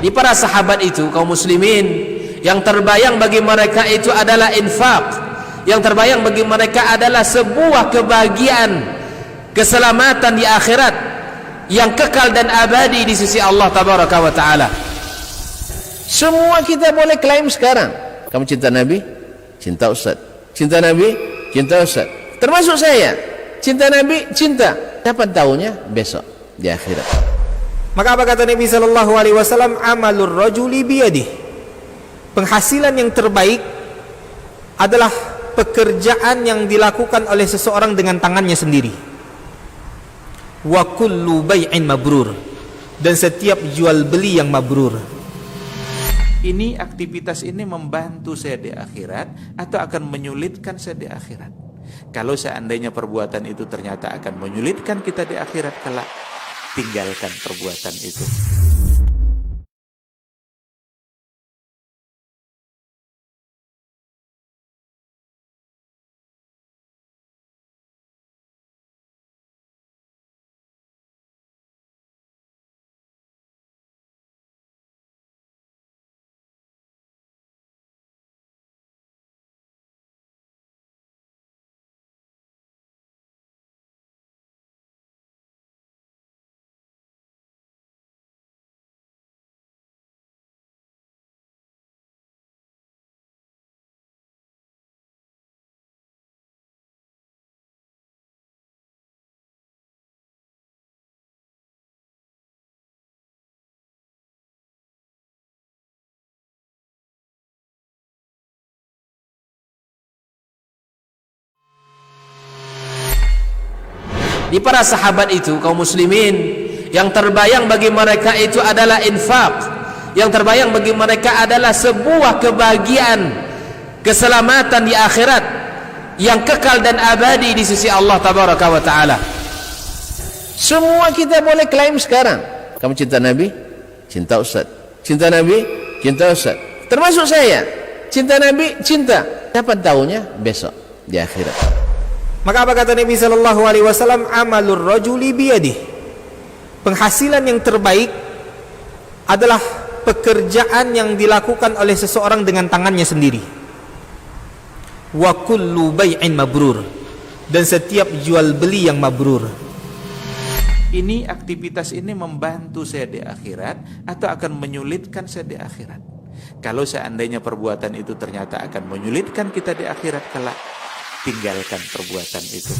Di para sahabat itu, kaum muslimin, yang terbayang bagi mereka itu adalah infak, yang terbayang bagi mereka adalah sebuah kebahagiaan, keselamatan di akhirat yang kekal dan abadi di sisi Allah tabaraka wa taala. Semua kita boleh klaim sekarang, kamu cinta Nabi, cinta Ustaz, cinta Nabi, cinta Ustaz, termasuk saya, cinta Nabi, cinta. Kapan tahunya? Besok di akhirat. Maka apa kata Nabi sallallahu alaihi wasallam? Amalur rajuli biyadih. Penghasilan yang terbaik adalah pekerjaan yang dilakukan oleh seseorang dengan tangannya sendiri. Wa kullu bai'in mabrur, dan setiap jual beli yang mabrur. Ini aktivitas ini membantu saya di akhirat atau akan menyulitkan saya di akhirat? Kalau seandainya perbuatan itu ternyata akan menyulitkan kita di akhirat kelak, tinggalkan perbuatan itu. Di para sahabat itu, kaum muslimin, yang terbayang bagi mereka itu adalah infak, yang terbayang bagi mereka adalah sebuah kebahagiaan, keselamatan di akhirat yang kekal dan abadi di sisi Allah tabaraka wa taala. Semua kita boleh klaim sekarang, kamu cinta Nabi, cinta Ustaz, cinta Nabi, cinta Ustaz, termasuk saya, cinta Nabi, cinta. Kapan tahunya? Besok di akhirat. Maka apa kata Nabi sallallahu alaihi wasallam? Amalur rajuli biyadih. Penghasilan yang terbaik adalah pekerjaan yang dilakukan oleh seseorang dengan tangannya sendiri. Wa kullu bai'in mabrur, dan setiap jual beli yang mabrur. Ini aktivitas ini membantu saya di akhirat atau akan menyulitkan saya di akhirat? Kalau seandainya perbuatan itu ternyata akan menyulitkan kita di akhirat kelak, tinggalkan perbuatan itu.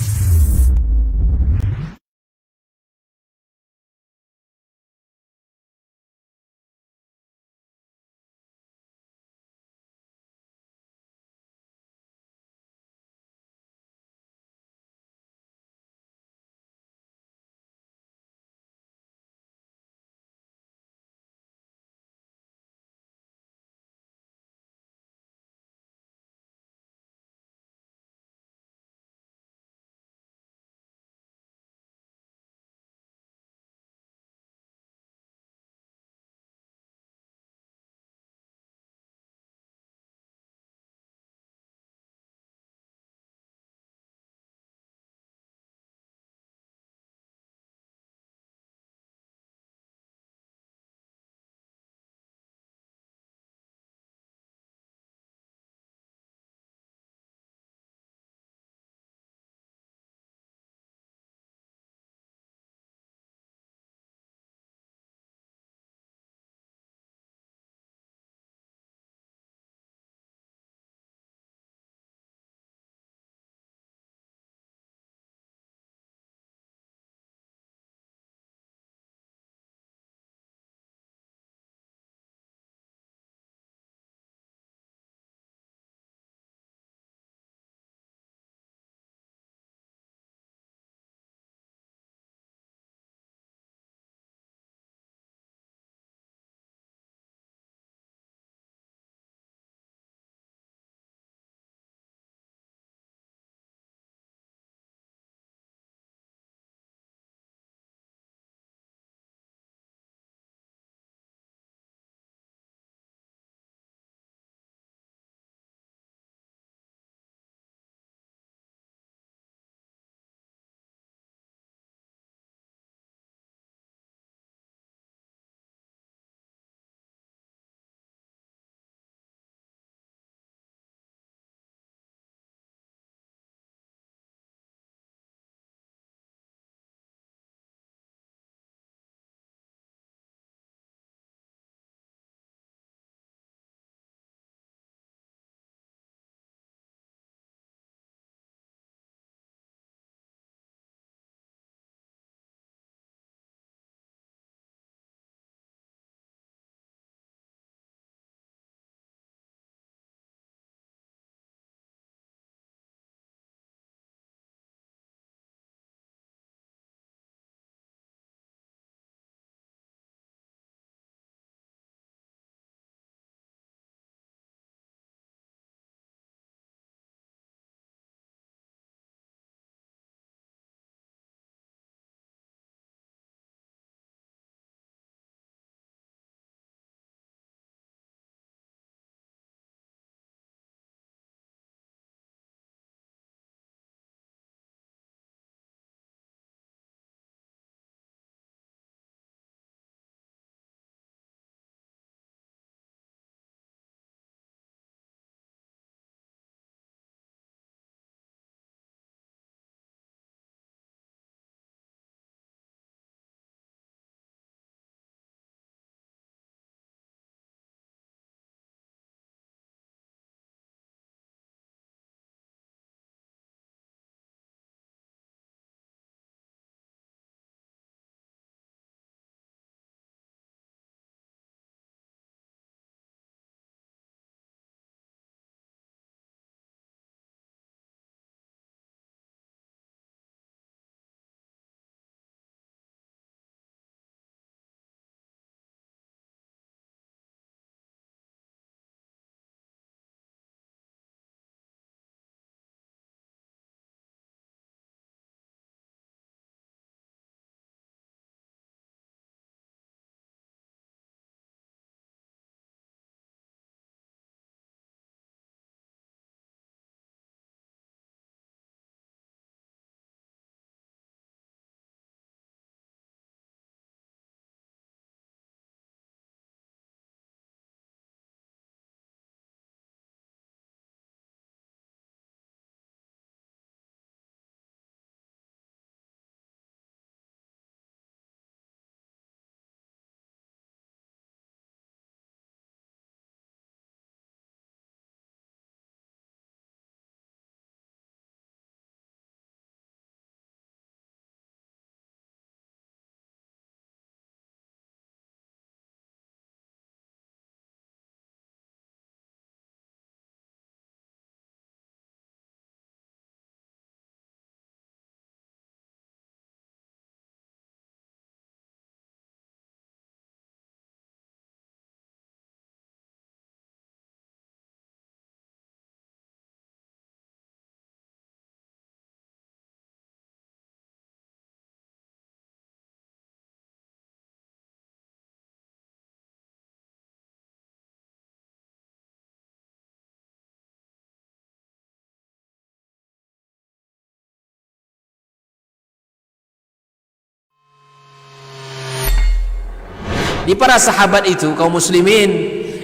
Di para sahabat itu, kaum muslimin,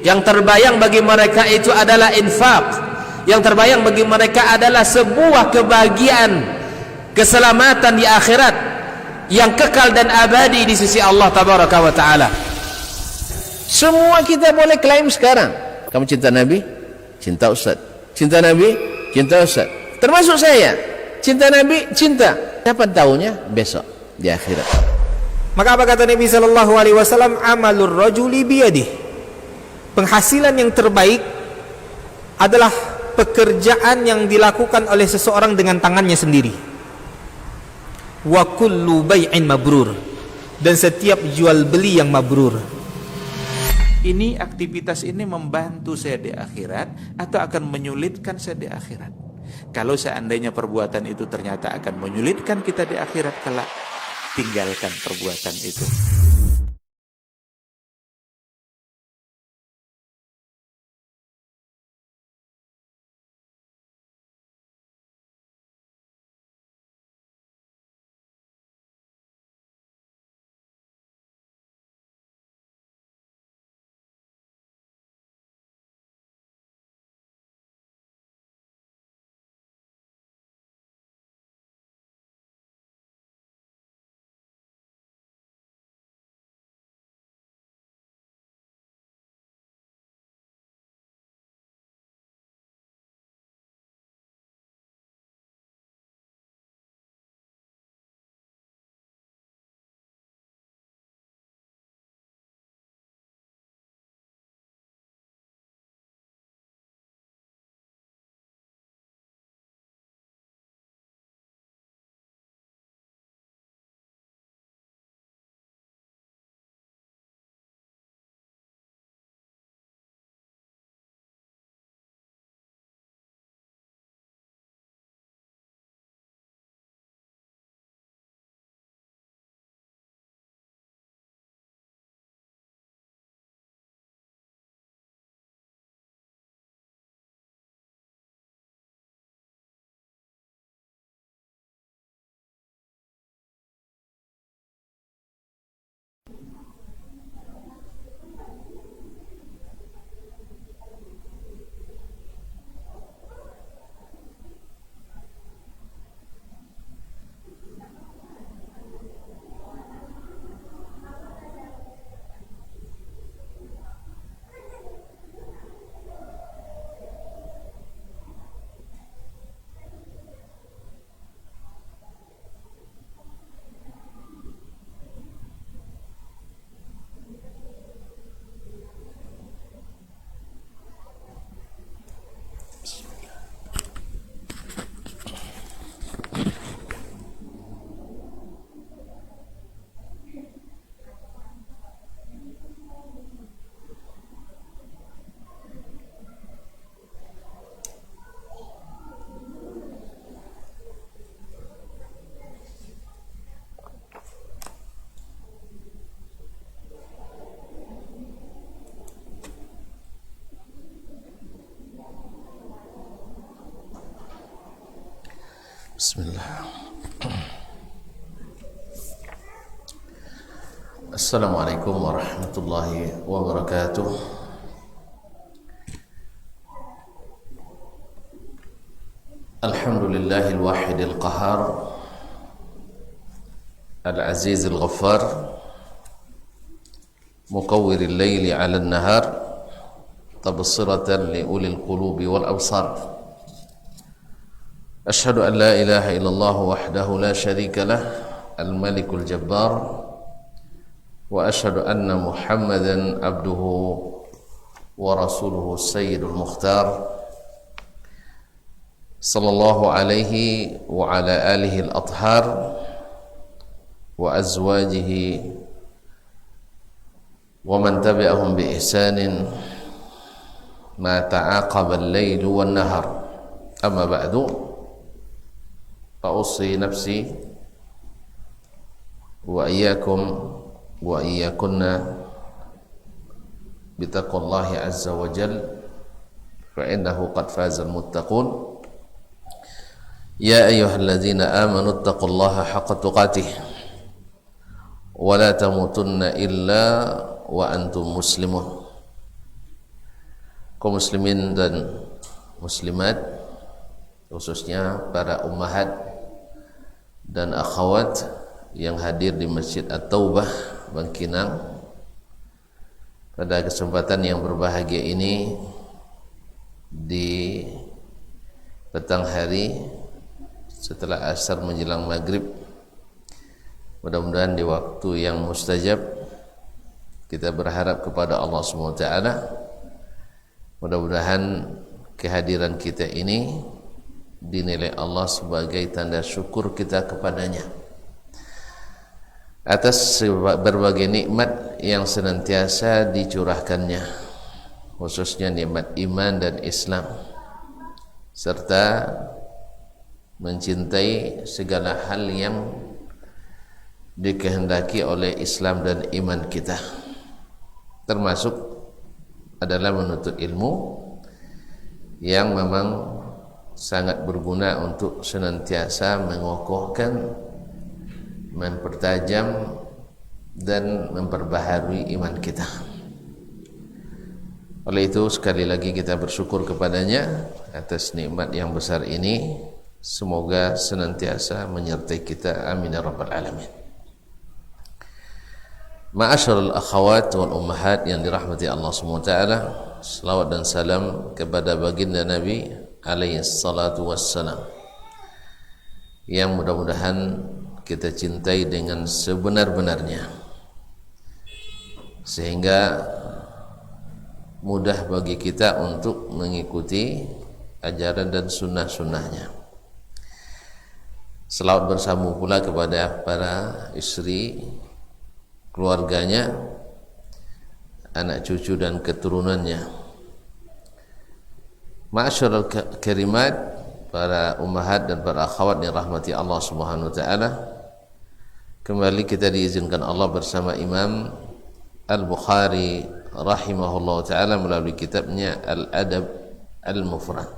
yang terbayang bagi mereka itu adalah infak, yang terbayang bagi mereka adalah sebuah kebahagiaan, keselamatan di akhirat yang kekal dan abadi di sisi Allah tabaraka wa taala. Semua kita boleh klaim sekarang, kamu cinta Nabi, cinta Ustaz. Cinta Nabi, cinta Ustaz. Termasuk saya, cinta Nabi, cinta. Kapan tahunya? Besok di akhirat. Maka apa kata Nabi sallallahu alaihi wasallam? Amalur rajuli biyadihi. Penghasilan yang terbaik adalah pekerjaan yang dilakukan oleh seseorang dengan tangannya sendiri. Wa kullu bai'in mabrur, dan setiap jual beli yang mabrur. Ini aktivitas ini membantu saya di akhirat atau akan menyulitkan saya di akhirat. Kalau seandainya perbuatan itu ternyata akan menyulitkan kita di akhirat kelak, tinggalkan perbuatan itu. Bismillah. Assalamualaikum warahmatullahi wabarakatuh. Alhamdulillahil wahidil qahar, al-azizil ghaffar, muqawwiril layli 'alan nahar, tabsiratan li ulil qulubi wal absar. أشهد أن لا إله إلا الله وحده لا شريك له الملك الجبار وأشهد أن محمدا عبده ورسوله السيد المختار صلى الله عليه وعلى آله الأطهار وأزواجه ومن تبعهم بإحسان ما تعاقب الليل والنهار أما بعد فأوصي نفسي وإياكم وإياكن بتقوى الله عز وجل فإنه قد فاز المتقون يا أيها الذين آمنوا اتقوا الله حق تقاته ولا تموتن إلا wa antum muslimun. Kaum muslimin dan muslimat, khususnya para ummahat dan akhwat yang hadir di Masjid At-Taubah Bangkinang pada kesempatan yang berbahagia ini di petang hari setelah asar menjelang maghrib. Mudah-mudahan di waktu yang mustajab kita berharap kepada Allah SWT, mudah-mudahan kehadiran kita ini dinilai Allah sebagai tanda syukur kita kepadanya atas berbagai nikmat yang senantiasa dicurahkannya, khususnya nikmat iman dan Islam, serta mencintai segala hal yang dikehendaki oleh Islam dan iman kita, termasuk adalah menuntut ilmu yang memang sangat berguna untuk senantiasa mengokohkan, mempertajam dan memperbaharui iman kita. Oleh itu sekali lagi kita bersyukur kepadanya atas nikmat yang besar ini. Semoga senantiasa menyertai kita, amin ya rabbal alamin. Ma'asyiral akhawat wal ummahat yang dirahmati Allah SWT, selawat dan salam kepada baginda Nabi alaihi salatu wassalam, yang mudah-mudahan kita cintai dengan sebenar-benarnya, sehingga mudah bagi kita untuk mengikuti ajaran dan sunnah-sunnahnya. Selawat bersama pula kepada para istri, keluarganya, anak cucu dan keturunannya. Ma'asyiral karimat, para ummahat dan para akhwat yang rahmati Allah Subhanahu wa taala, kembali kita diizinkan Allah bersama Imam Al-Bukhari rahimahullah taala melalui kitabnya Al-Adab Al-Mufrad,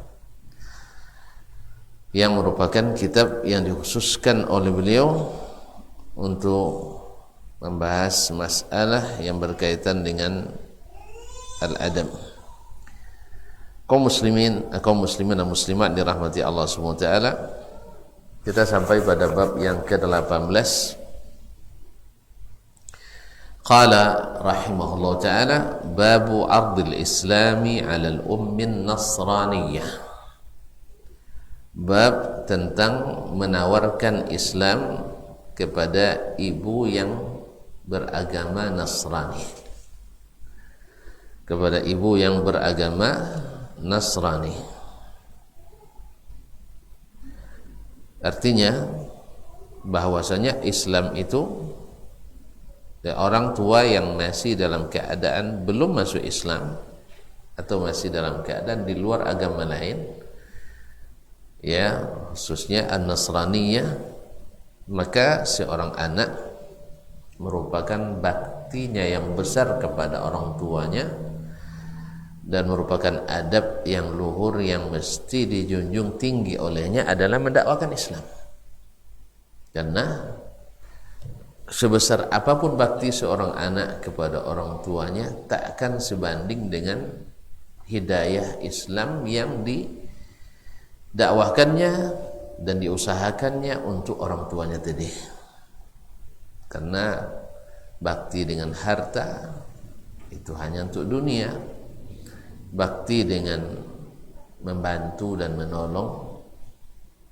yang merupakan kitab yang dikhususkan oleh beliau untuk membahas masalah yang berkaitan dengan al-adab. Kaum muslimin dan muslimat dirahmati Allah SWT, kita sampai pada bab yang ke-18. Qala rahimahullah ta'ala, babu ardil islami ala al-ummin nasraniyah. Bab tentang menawarkan Islam kepada ibu yang beragama Nasrani, kepada ibu yang beragama Nasrani. Artinya bahwasanya Islam itu orang tua yang masih dalam keadaan belum masuk Islam atau masih dalam keadaan di luar agama lain, ya khususnya an-Nasraniyah, maka seorang anak merupakan baktinya yang besar kepada orang tuanya dan merupakan adab yang luhur yang mesti dijunjung tinggi olehnya adalah mendakwakan Islam. Karena sebesar apapun bakti seorang anak kepada orang tuanya tak akan sebanding dengan hidayah Islam yang dakwahkannya dan diusahakannya untuk orang tuanya tadi. Karena bakti dengan harta itu hanya untuk dunia, bakti dengan membantu dan menolong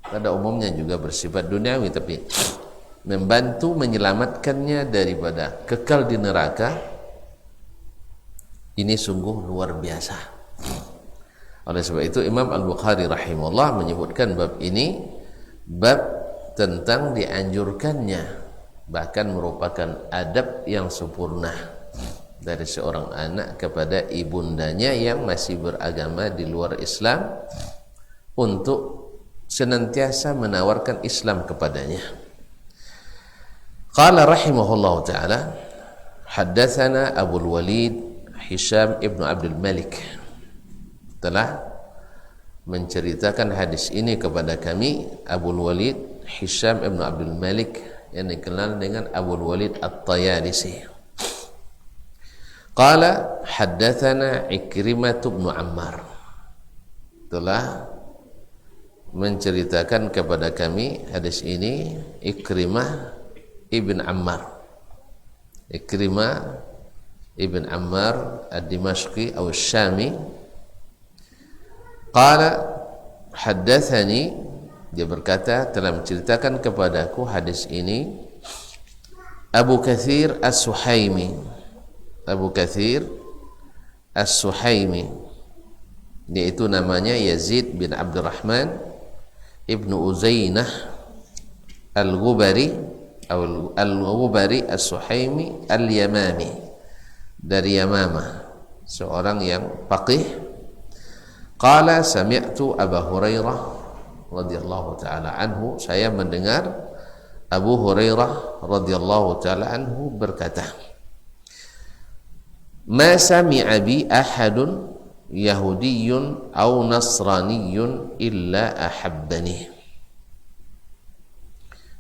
pada umumnya juga bersifat duniawi, tapi membantu menyelamatkannya daripada kekal di neraka ini sungguh luar biasa. Oleh sebab itu Imam Al-Bukhari rahimahullah menyebutkan bab ini bab tentang dianjurkannya, bahkan merupakan adab yang sempurna dari seorang anak kepada ibundanya yang masih beragama di luar Islam untuk senantiasa menawarkan Islam kepadanya. Qala rahimahullah ta'ala, haddatsana Abu Walid Hisham ibn Abdul Malik, telah menceritakan hadis ini kepada kami Abu Walid Hisham ibn Abdul Malik yang dikenal dengan Abu Walid At-Tayalisi. Qala haddatsana Ikrimah bin Ammar, telah menceritakan kepada kami hadis ini Ikrimah ibn Ammar. Ikrimah ibn Ammar ad-Dimashqi atau Syami. Qala haddatsani, dia berkata telah menceritakan kepadaku hadis ini Abu Katsir As-Suhaimi. Abu Katsir As-Suhaimi, yaitu namanya Yazid bin Abdurrahman ibnu Uzainah Al-Ghubari atau Al-Ghubari As-Suhaimi Al-Yamami, dari Yamamah, seorang yang faqih. Qala sami'tu Abu Hurairah radhiyallahu taala anhu, saya mendengar Abu Hurairah radhiyallahu taala anhu berkata, ma sami'a bi ahadun yahudiyyun aw nasraniyyun illa ahabbani.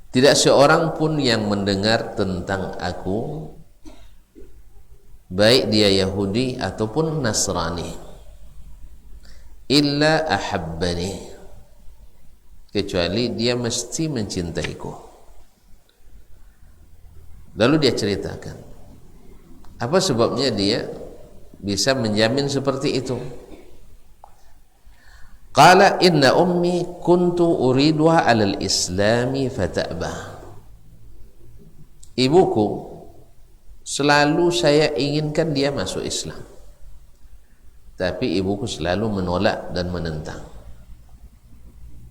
Tidak seorang pun yang mendengar tentang aku, baik dia Yahudi ataupun Nasrani, illa ahabbani, kecuali dia mesti mencintaiku. Lalu dia ceritakan apa sebabnya dia bisa menjamin seperti itu. Qala inna ummi kuntu uriduha 'alal islami fata'ba. Ibuku selalu saya inginkan dia masuk Islam, tapi ibuku selalu menolak dan menentang.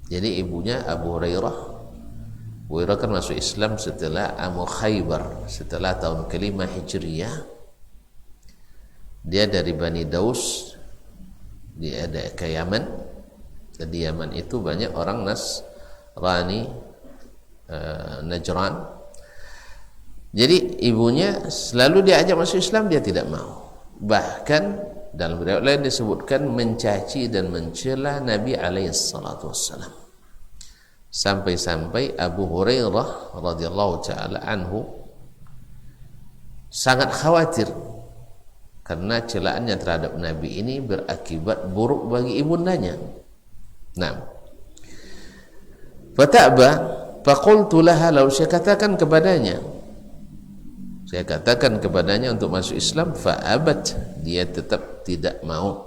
Jadi ibunya Abu Hurairah kan masuk Islam setelah Amu Khaybar, setelah tahun ke-5 Hijriyah. Dia dari Bani Daus, dia ada ke Yaman. Di Yaman itu banyak orang Nasrani, Najran. Jadi ibunya selalu diajak masuk Islam, dia tidak mau. Bahkan dalam riwayat lain disebutkan mencaci dan mencela Nabi alaihissalatu wassalam. Sampai-sampai Abu Hurairah radhiyallahu taala anhu sangat khawatir karena celaannya terhadap Nabi ini berakibat buruk bagi ibundanya. Nah, fata'ba faqultu laha, lalu saya katakan kepadanya untuk masuk Islam, fa'abat, dia tetap tidak mau.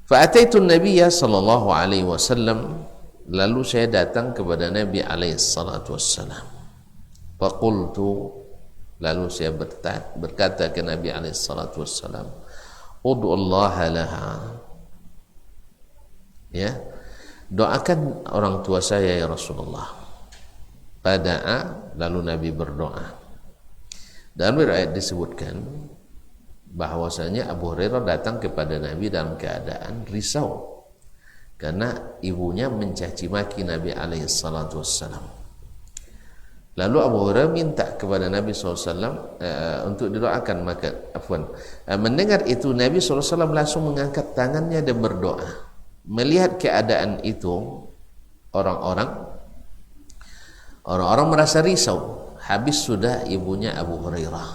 Fa'ataitu Nabiyya sallallahu alaihi wasallam, lalu saya datang kepada Nabi alaihi salatu wassalam. Faqultu, lalu saya berkata ke Nabi alaihi salatu wassalam, ud'ullaha laha, ya, doakan orang tua saya ya Rasulullah. Fada'a, lalu Nabi berdoa. Dalam riwayat disebutkan bahwasanya Abu Hurairah datang kepada Nabi dalam keadaan risau karena ibunya mencaci maki Nabi alaihi salatu wassalam. Lalu Abu Hurairah minta kepada Nabi SAW untuk didoakan. Maka mendengar itu Nabi SAW langsung mengangkat tangannya dan berdoa. Melihat keadaan itu, orang-orang merasa risau. Habis sudah ibunya Abu Hurairah,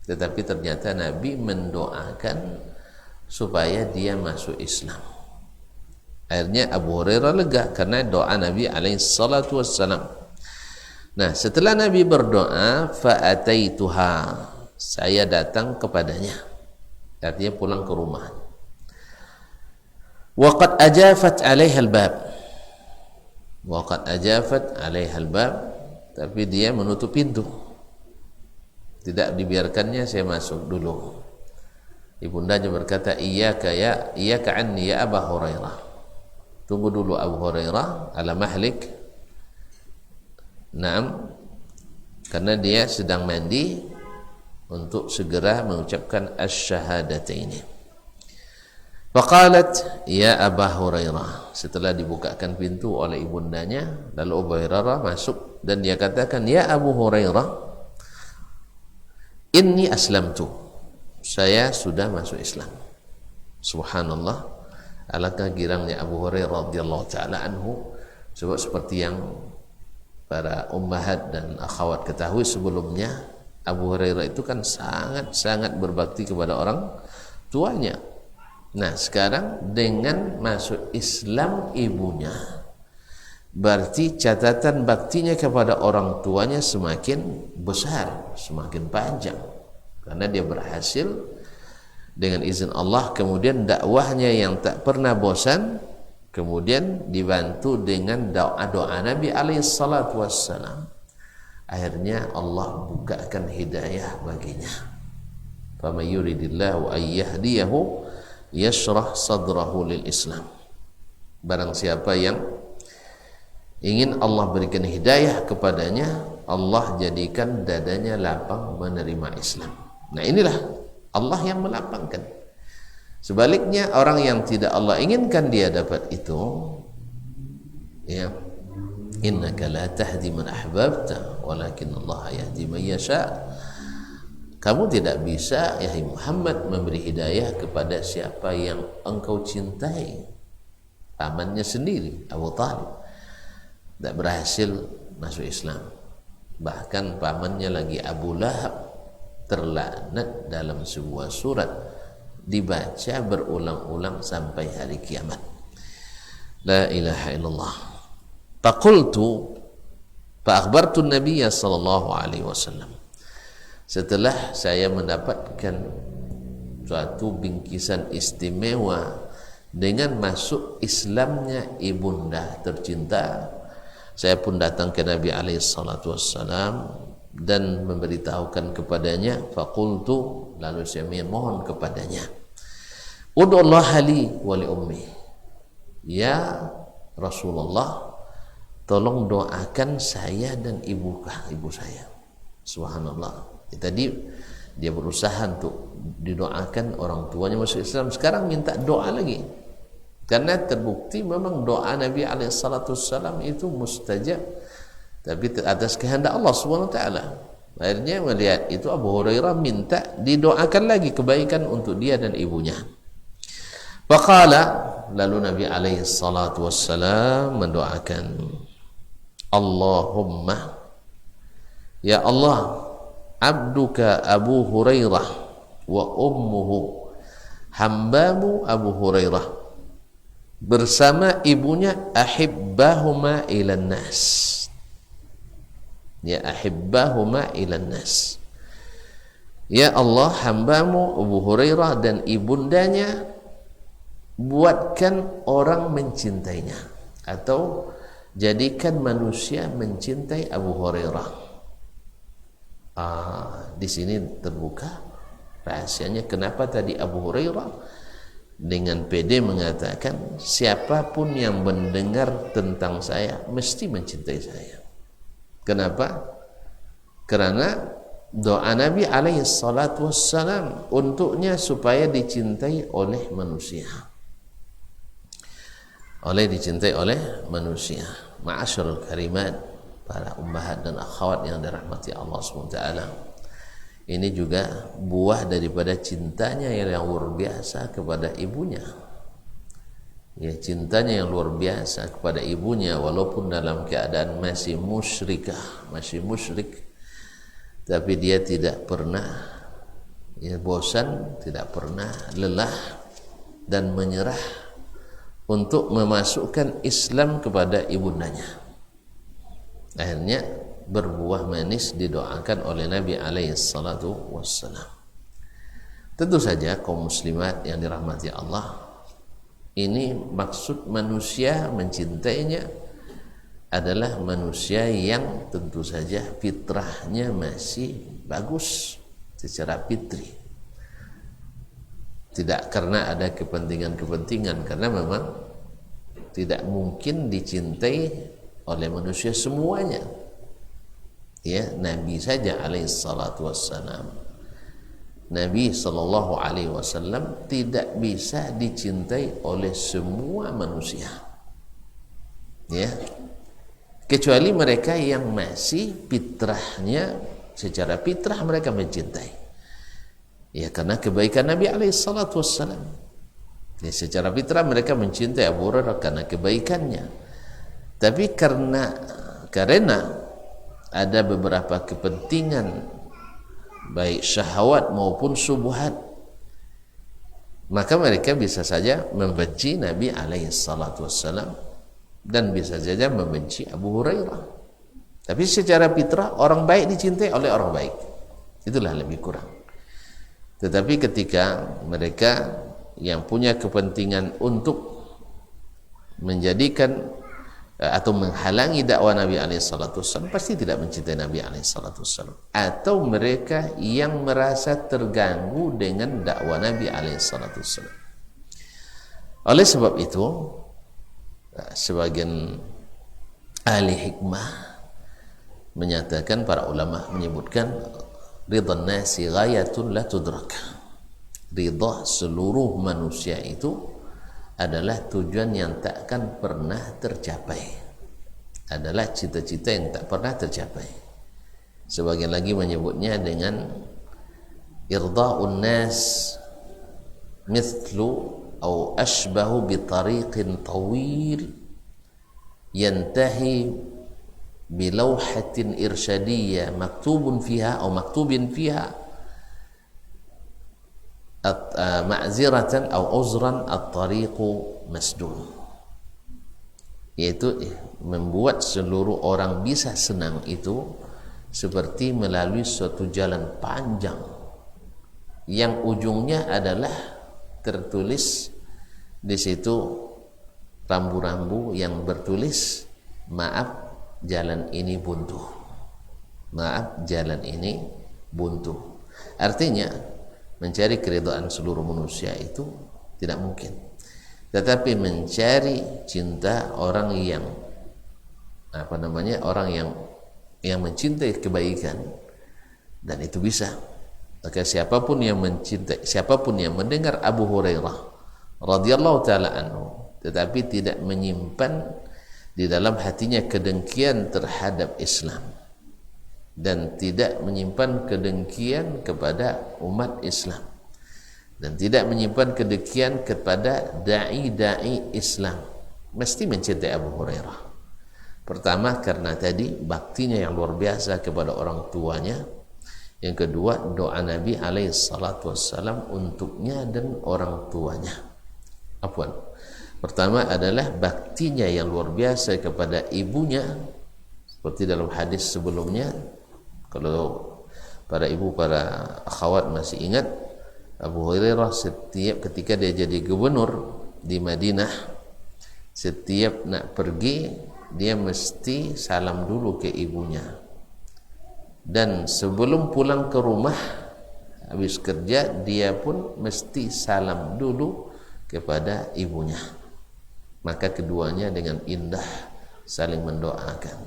tetapi ternyata Nabi mendoakan supaya dia masuk Islam. Akhirnya Abu Hurairah lega karena doa Nabi alaihi salatu wassalam. Nah, setelah Nabi berdoa, fa'ataituha, saya datang kepadanya, artinya pulang ke rumah. Waqad ajafat 'alaiha al-bab, waqad ajafat 'alaiha al-bab, tapi dia menutup pintu, tidak dibiarkannya saya masuk dulu. Ibundanya berkata, iyyaka anni ya Abu Hurairah, tunggu dulu Abu Hurairah, ala mahlik. Naam, karena dia sedang mandi untuk segera mengucapkan asy-syahadataini. Faqalat ya Abu Hurairah, setelah dibukakan pintu oleh ibundanya, lalu Abu Hurairah masuk dan dia katakan, ya Abu Hurairah, inni aslamtu, saya sudah masuk Islam. Subhanallah, alangkah girangnya Abu Hurairah radhiyallahu taala anhu, sebab seperti yang para ummahat dan akhwat ketahui sebelumnya, Abu Hurairah itu kan sangat-sangat berbakti kepada orang tuanya. Nah, sekarang dengan masuk Islam ibunya, berarti catatan baktinya kepada orang tuanya semakin besar, semakin panjang, karena dia berhasil dengan izin Allah. Kemudian dakwahnya yang tak pernah bosan, kemudian dibantu dengan doa-doa Nabi alaihi salatu wassalam. Akhirnya Allah bukakan hidayah baginya. Faman yuridillahu an yahdiyahu yashrah sadrahu lil Islam. Barang siapa yang ingin Allah berikan hidayah kepadanya, Allah jadikan dadanya lapang menerima Islam. Nah, inilah Allah yang melapangkan. Sebaliknya, orang yang tidak Allah inginkan dia dapat itu, ya, innaka la tahdi man ahbabta walakin Allah yahdi man yasha. Kamu tidak bisa, ya Muhammad, memberi hidayah kepada siapa yang engkau cintai. Pamannya sendiri, Abu Talib, tidak berhasil masuk Islam. Bahkan pamannya lagi, Abu Lahab, terlaknat dalam sebuah surat, dibaca berulang-ulang sampai hari kiamat. La ilaha illallah. Faqultu fa akhbartu an-nabiy sallallahu alaihi wasallam. Setelah saya mendapatkan suatu bingkisan istimewa dengan masuk Islamnya ibunda tercinta, saya pun datang ke Nabi alaihi salatu wassalam dan memberitahukan kepadanya. Faqultu, lalu saya mohon kepadanya, ud'ullah li wa li ummi, ya Rasulullah, tolong doakan saya dan ibu saya. Subhanallah. Tadi dia berusaha untuk didoakan orang tuanya masuk Islam, sekarang minta doa lagi, karena terbukti memang doa Nabi alaihissalam itu mustajab, tapi atas kehendak Allah SWT. Akhirnya melihat itu, Abu Hurairah minta didoakan lagi kebaikan untuk dia dan ibunya. Faqala, lalu Nabi alaihissalam mendoakan, Allahumma, ya Allah, abduka Abu Hurairah wa ummuhu, hambamu Abu Hurairah bersama ibunya, ahibbahuma ilan nas, ya ahibbahuma ilan nas, ya Allah, hambamu Abu Hurairah dan ibundanya buatkan orang mencintainya, atau jadikan manusia mencintai Abu Hurairah. Di sini terbuka rahasianya kenapa tadi Abu Hurairah dengan pede mengatakan, siapapun yang mendengar tentang saya mesti mencintai saya. Kenapa? Karena doa Nabi alaihi salatu wassalam untuknya supaya dicintai oleh manusia, dicintai oleh manusia. Ma'asyarul karimat, para ummahat dan akhwat yang dirahmati Allah SWT, ini juga buah daripada cintanya yang luar biasa kepada ibunya. Ya, cintanya yang luar biasa kepada ibunya, walaupun dalam keadaan masih musyrik, tapi dia tidak pernah bosan, tidak pernah lelah dan menyerah untuk memasukkan Islam kepada ibundanya. Akhirnya berbuah manis didoakan oleh Nabi alaihi salatu wassalam. Tentu saja kaum muslimat yang dirahmati Allah, ini maksud manusia mencintainya adalah manusia yang tentu saja fitrahnya masih bagus secara fitri, tidak karena ada kepentingan-kepentingan, karena memang tidak mungkin dicintai oleh manusia semuanya. Ya, Nabi saja alaihi salatu wassalam, Nabi sallallahu alaihi wasallam tidak bisa dicintai oleh semua manusia, ya, kecuali mereka yang masih fitrahnya, secara fitrah mereka mencintai, ya, karena kebaikan Nabi alaihi salatu wassalam. Ya, secara fitrah mereka mencintai Abu Hurairah karena kebaikannya. Tapi karena ada beberapa kepentingan baik syahwat maupun syubhat, maka mereka bisa saja membenci Nabi alaihi salatu wassalam dan bisa saja membenci Abu Hurairah. Tapi secara fitrah orang baik dicintai oleh orang baik, itulah lebih kurang. Tetapi ketika mereka yang punya kepentingan untuk menjadikan atau menghalangi dakwah Nabi alaihissalatu wassalam, pasti tidak mencintai Nabi alaihissalatu wassalam. Atau mereka yang merasa terganggu dengan dakwah Nabi alaihissalatu wassalam. Oleh sebab itu, sebagian ahli hikmah menyatakan, para ulama menyebutkan, ridhan nasi ghayatun la tudrak. Ridha seluruh manusia itu adalah tujuan yang takkan pernah tercapai, adalah cita-cita yang tak pernah tercapai. Sebagian lagi menyebutnya dengan irda'un nas mithlu atau ashbahu bi tariqin tawil yantahi bi lawhatin irsyadiyah maktubun fiha atau maktubin fiha ma'ziratan atau uzran at-tariqu masdud, yaitu membuat seluruh orang bisa senang itu seperti melalui suatu jalan panjang yang ujungnya adalah tertulis di situ rambu-rambu yang bertulis, maaf jalan ini buntu, maaf jalan ini buntu. Artinya mencari keridhaan seluruh manusia itu tidak mungkin, tetapi mencari cinta orang yang orang yang mencintai kebaikan, dan itu bisa. Maka siapapun yang mencintai, siapapun yang mendengar Abu Hurairah radhiyallahu taala anhu tetapi tidak menyimpan di dalam hatinya kedengkian terhadap Islam dan tidak menyimpan kedengkian kepada umat Islam dan tidak menyimpan kedengkian kepada dai-dai Islam, mesti mencintai Abu Hurairah. Pertama karena tadi baktinya yang luar biasa kepada orang tuanya. Yang kedua, doa Nabi alaihi salatu wassalam untuknya dan orang tuanya. Pertama adalah baktinya yang luar biasa kepada ibunya, seperti dalam hadis sebelumnya. Kalau para ibu, para akhwat masih ingat, Abu Hurairah setiap ketika dia jadi gubernur di Madinah, setiap nak pergi dia mesti salam dulu ke ibunya, dan sebelum pulang ke rumah habis kerja dia pun mesti salam dulu kepada ibunya. Maka keduanya dengan indah saling mendoakan,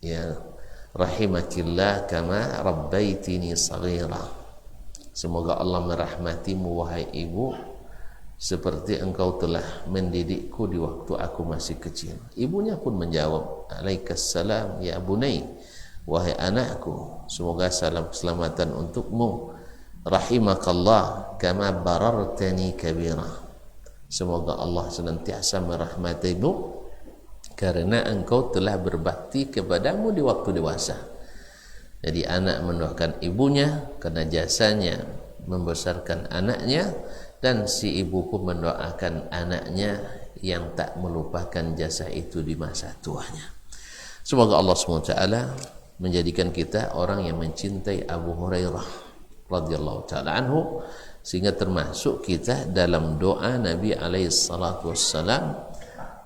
ya rahimakillah kama rabbaitini saghira, semoga Allah merahmatimu wahai ibu seperti engkau telah mendidikku di waktu aku masih kecil. Ibunya pun menjawab, alaikassalam ya bunai, wahai anakku, semoga salam keselamatan untukmu. Rahimakallah kama barartani kabira, semoga Allah senantiasa merahmatimu karena engkau telah berbakti kepadamu di waktu dewasa. Jadi anak mendoakan ibunya karena jasanya membesarkan anaknya, dan si ibu pun mendoakan anaknya yang tak melupakan jasa itu di masa tuanya. Semoga Allah SWT menjadikan kita orang yang mencintai Abu Hurairah radhiyallahu ta'ala anhu, sehingga termasuk kita dalam doa Nabi alaihi salatu wassalam,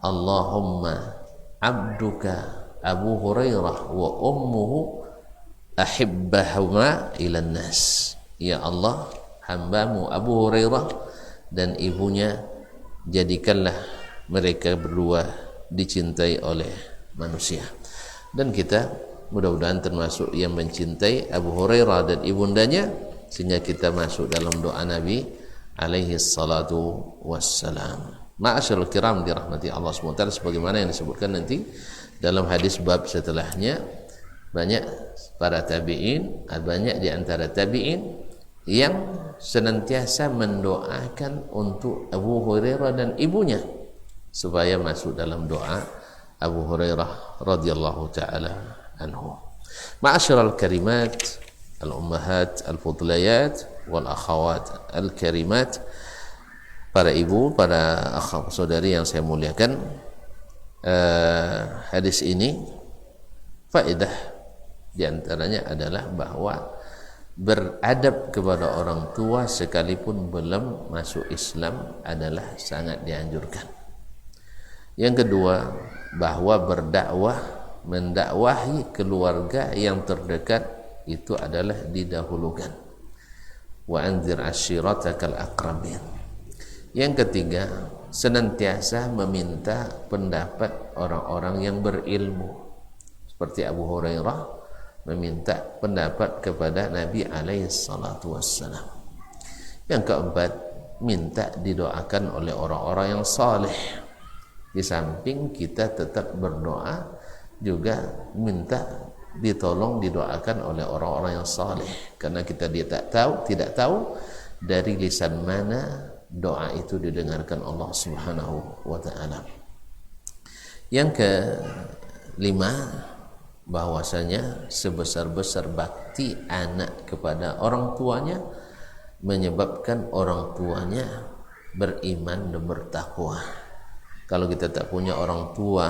Allahumma abduka Abu Hurairah wa ummuhu ahibbahuma ilan nas. Ya Allah, hambamu Abu Hurairah dan ibunya jadikanlah mereka berdua dicintai oleh manusia. Dan kita mudah-mudahan termasuk yang mencintai Abu Hurairah dan ibundanya, sehingga kita masuk dalam doa Nabi alaihi salatu wassalam. Ma'asyarul kiram dirahmati Allah SWT, sebagaimana yang disebutkan nanti dalam hadis bab setelahnya, banyak para tabi'in, banyak di antara tabi'in yang senantiasa mendoakan untuk Abu Hurairah dan ibunya supaya masuk dalam doa Abu Hurairah radhiyallahu taala anhu. Ma'asyiral karimat, al-ummahat, al-fudlayat, wal-akhawat al-karimat, para ibu, para akhwat saudari yang saya muliakan, hadis ini faedah diantaranya adalah bahwa beradab kepada orang tua sekalipun belum masuk Islam adalah sangat dianjurkan. Yang kedua, bahwa berdakwah, mendakwahi keluarga yang terdekat itu adalah didahulukan. Wa anzir ashiratakal aqrabin. Yang ketiga, senantiasa meminta pendapat orang-orang yang berilmu, seperti Abu Hurairah meminta pendapat kepada Nabi alaihi salatu wassalam. Yang keempat, minta didoakan oleh orang-orang yang saleh. Di samping kita tetap berdoa, juga minta ditolong didoakan oleh orang-orang yang saleh, karena kita tidak tahu dari lisan mana doa itu didengarkan Allah Subhanahu wa taala. Yang kelima, bahwasanya sebesar-besar bakti anak kepada orang tuanya menyebabkan orang tuanya beriman dan bertakwa. Kalau kita tak punya orang tua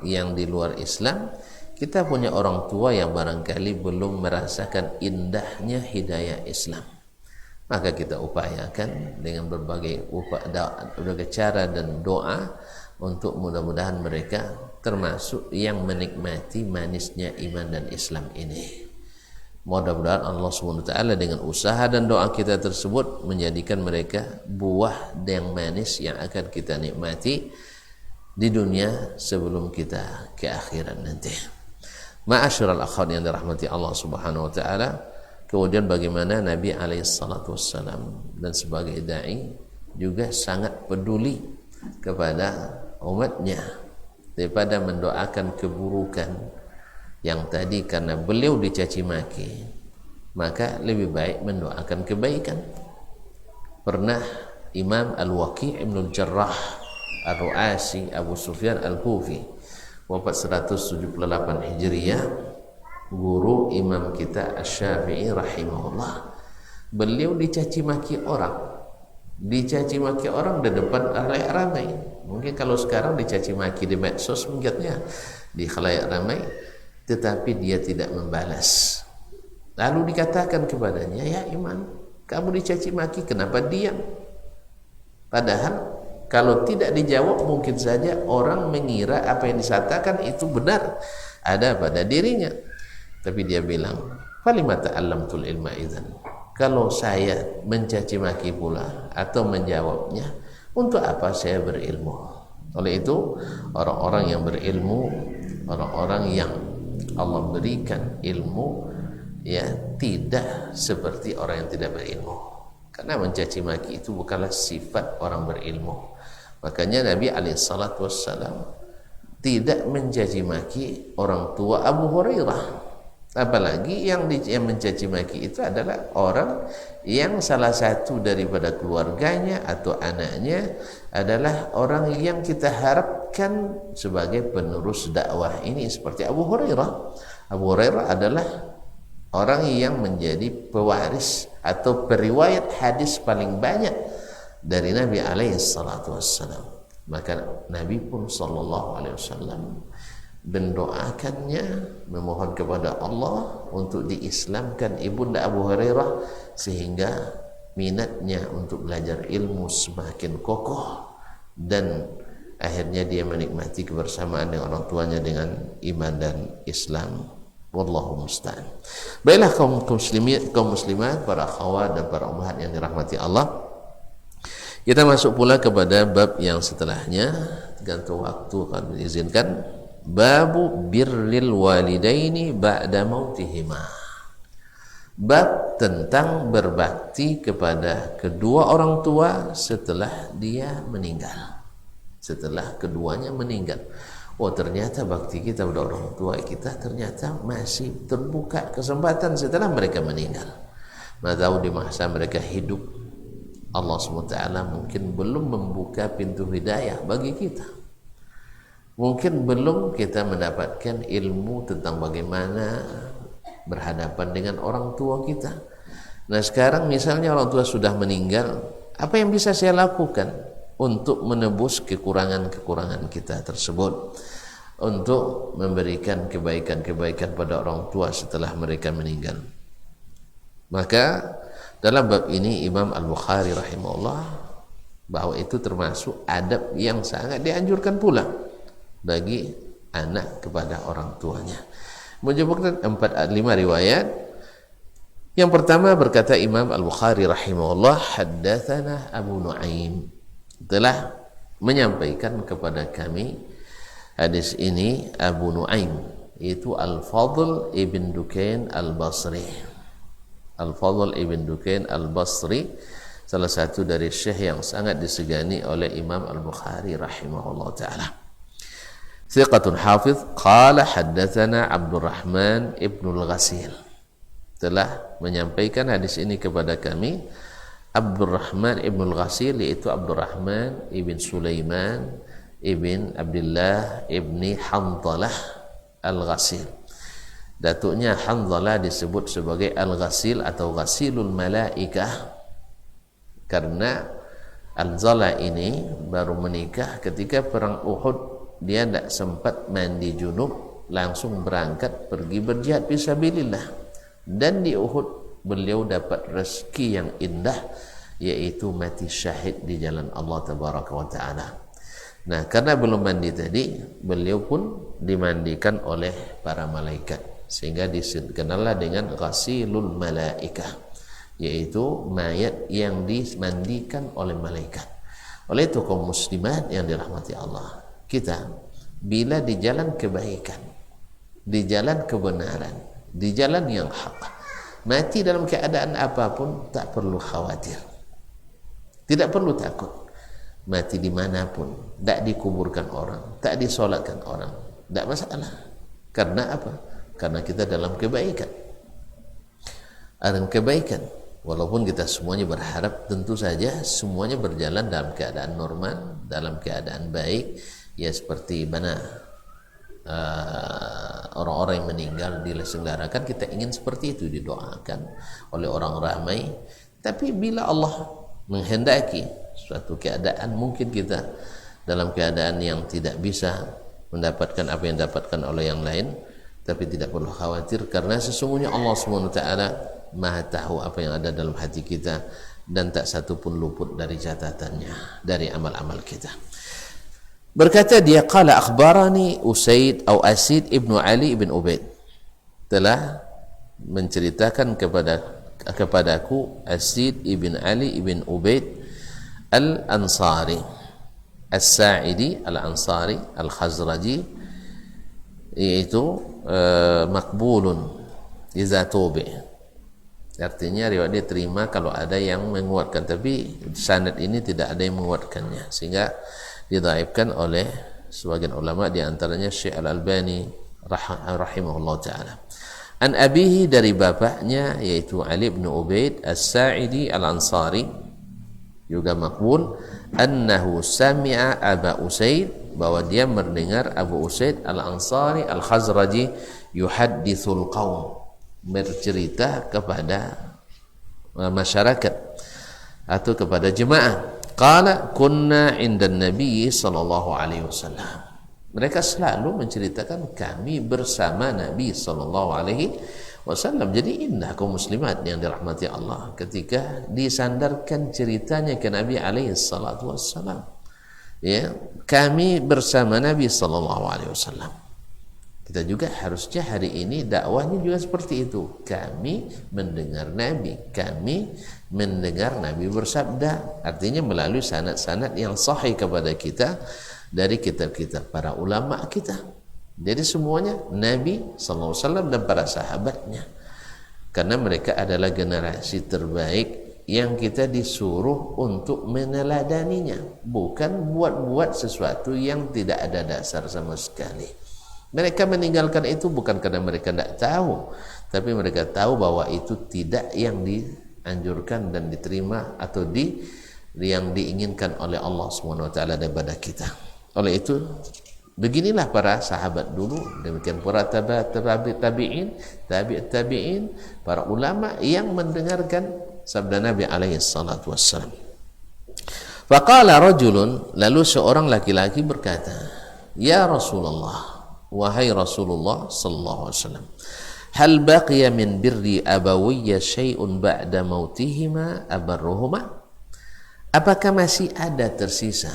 yang di luar Islam, kita punya orang tua yang barangkali belum merasakan indahnya hidayah Islam, maka kita upayakan dengan berbagai cara dan doa untuk mudah-mudahan mereka termasuk yang menikmati manisnya iman dan Islam ini. Mudah-mudahan Allah SWT dengan usaha dan doa kita tersebut menjadikan mereka buah yang manis yang akan kita nikmati di dunia sebelum kita ke akhirat nanti. Ma'asyiral akhwat yang dirahmati Allah Subhanahu wa taala, kemudian bagaimana Nabi alaihi salatu wassalam dan sebagai dai juga sangat peduli kepada umatnya, daripada mendoakan keburukan yang tadi karena beliau dicaci maki, maka lebih baik mendoakan kebaikan. Pernah Imam Al-Waqi' Ibn Al-Jarrah Ar-Ru'asi Abu Sufyan Al-Kufi, wafat 178 Hijriyah, guru imam kita Asy-Syafi'i rahimahullah. Beliau dicaci maki orang di depan khalayak ramai. Mungkin kalau sekarang dicaci maki di medsos mungkinnya di khalayak ramai, tetapi dia tidak membalas. Lalu dikatakan kepadanya, ya imam, kamu dicaci maki, kenapa diam? Padahal kalau tidak dijawab mungkin saja orang mengira apa yang disatakan itu benar ada pada dirinya. Tapi dia bilang, falima ta'allamtul ilma idzan. Kalau saya mencaci maki pula atau menjawabnya, untuk apa saya berilmu? Oleh itu, orang-orang yang berilmu, orang-orang yang Allah berikan ilmu, ya tidak seperti orang yang tidak berilmu. Karena mencaci maki itu bukanlah sifat orang berilmu. Makanya Nabi alaihissalatu wassalam tidak mencaci maki orang tua Abu Hurairah. Apalagi yang mencaci maki itu adalah orang yang salah satu daripada keluarganya atau anaknya adalah orang yang kita harapkan sebagai penerus dakwah ini, seperti Abu Hurairah. Abu Hurairah adalah orang yang menjadi pewaris atau periwayat hadis paling banyak dari Nabi alaihi salatu wassalam. Maka Nabi pun sallallahu alaihi wasallam mendoakannya, memohon kepada Allah untuk diislamkan ibunda Abu Hurairah sehingga minatnya untuk belajar ilmu semakin kokoh dan akhirnya dia menikmati kebersamaan dengan orang tuanya dengan iman dan Islam. Wallahu musta'an. Baiklah kaum muslimat, para akhwat dan para ummahat yang dirahmati Allah, kita masuk pula kepada bab yang setelahnya, tergantung waktu kalau diizinkan. Babu birril walidaini ba'da mautihima. Bab tentang berbakti kepada kedua orang tua setelah dia meninggal, setelah keduanya meninggal. Oh, ternyata bakti kita pada orang tua kita ternyata masih terbuka kesempatan setelah mereka meninggal. Mana tahu di masa mereka hidup Allah SWT mungkin belum membuka pintu hidayah bagi kita. Mungkin belum kita mendapatkan ilmu tentang bagaimana berhadapan dengan orang tua kita. Nah sekarang misalnya orang tua sudah meninggal, apa yang bisa saya lakukan untuk menebus kekurangan-kekurangan kita tersebut, untuk memberikan kebaikan-kebaikan pada orang tua setelah mereka meninggal? Maka dalam bab ini Imam Al-Bukhari rahimahullah bahwa itu termasuk adab yang sangat dianjurkan pula bagi anak kepada orang tuanya. Menyebutkan 4-5 riwayat. Yang pertama berkata Imam Al-Bukhari rahimahullah, haddatsana Abu Nuaim, telah menyampaikan kepada kami hadis ini Abu Nuaim, yaitu Al-Fadl ibn Dukain Al-Basri. Al-Fadl ibn Dukain Al-Basri, salah satu dari syekh yang sangat disegani oleh Imam Al-Bukhari rahimahullah ta'ala. Thiqatun hafiz. Qala haddatsana Abdurrahman ibn Al-Ghasil, telah menyampaikan hadis ini kepada kami Abdurrahman ibn Al-Ghasil, yaitu Abdurrahman ibn Sulaiman ibn Abdullah ibn Hanzalah Al-Ghasil. Datuknya Hanzalah disebut sebagai Al-Ghasil atau Ghasilul Malaikah karena Hanzalah ini baru menikah ketika perang Uhud. Dia tidak sempat mandi junub, langsung berangkat pergi berjihad fisabilillah, dan di Uhud beliau dapat rezeki yang indah, yaitu mati syahid di jalan Allah tabaraka wa ta'ala. Nah karena belum mandi tadi, beliau pun dimandikan oleh para malaikat, sehingga dikenallah dengan Ghasilul Malaikah, yaitu mayat yang dimandikan oleh malaikat. Oleh itu kaum muslimat yang dirahmati Allah, kita bila di jalan kebaikan, di jalan kebenaran, di jalan yang hak, mati dalam keadaan apapun tak perlu khawatir, tidak perlu takut. Mati dimanapun, tak dikuburkan orang, tak disolatkan orang, tak masalah. Karena apa? Karena kita dalam kebaikan. Dalam kebaikan, walaupun kita semuanya berharap tentu saja semuanya berjalan dalam keadaan normal, dalam keadaan baik, ya seperti mana orang-orang yang meninggal diselenggarakan, kita ingin seperti itu, didoakan oleh orang ramai. Tapi bila Allah menghendaki suatu keadaan, mungkin kita dalam keadaan yang tidak bisa mendapatkan apa yang didapatkan oleh yang lain, tapi tidak perlu khawatir, karena sesungguhnya Allah SWT Maha tahu apa yang ada dalam hati kita, dan tak satu pun luput dari catatannya, dari amal-amal kita. Berkata dia, qala akhbarani Usaid atau Asid ibnu Ali ibn Ubaid, telah menceritakan kepadaku Asid ibn Ali ibn Ubaid Al-Ansari As-Sa'idi Al-Ansari Al-Khazraji, yaitu makbulun iza tubi, artinya riwayat dia terima kalau ada yang menguatkan, tapi sanad ini tidak ada yang menguatkannya, sehingga didhaifkan oleh sebagian ulama, di antaranya Syekh Al-Albani rahimahullah ta'ala. An abihi, dari bapaknya yaitu Ali bin Ubaid As-Sa'idi Al-Ansari, juga makbul, annahu sami'a Aba Usaid, bahwa dia mendengar Abu Usaid Al-Ansari Al-Khazraji yuhaddithul qaum, bercerita kepada masyarakat atau kepada jemaah. Qala kunna indan Nabi sallallahu alaihi wasallam, mereka selalu menceritakan kami bersama Nabi sallallahu alaihi wasallam. Jadi indah kaum muslimat yang dirahmati Allah ketika disandarkan ceritanya ke Nabi alaihi salatu wassalam. Ya, kami bersama Nabi sallallahu alaihi wasallam. Kita juga harusnya hari ini dakwahnya juga seperti itu. Kami mendengar Nabi, kami mendengar Nabi bersabda, artinya melalui sanad-sanad yang sahih kepada kita dari kitab-kitab para ulama kita. Jadi semuanya Nabi sallallahu alaihi wasallam dan para sahabatnya, karena mereka adalah generasi terbaik yang kita disuruh untuk meneladaninya, bukan buat-buat sesuatu yang tidak ada dasar sama sekali. Mereka meninggalkan itu bukan karena mereka tidak tahu, tapi mereka tahu bahwa itu tidak yang dianjurkan dan diterima atau yang diinginkan oleh Allah SWT daripada kita. Oleh itu Beginilah para sahabat dulu, demikian para tabi'in, tabi'in, para ulama yang mendengarkan sabda Nabi alaihi salatu wassalam. Faqala rajulun, lalu seorang laki-laki berkata, "Ya Rasulullah, wahai Rasulullah sallallahu alaihi wasallam, hal baqiya min birri abawiyya syai'un ba'da mautihima abarruhuma?" Apakah masih ada tersisa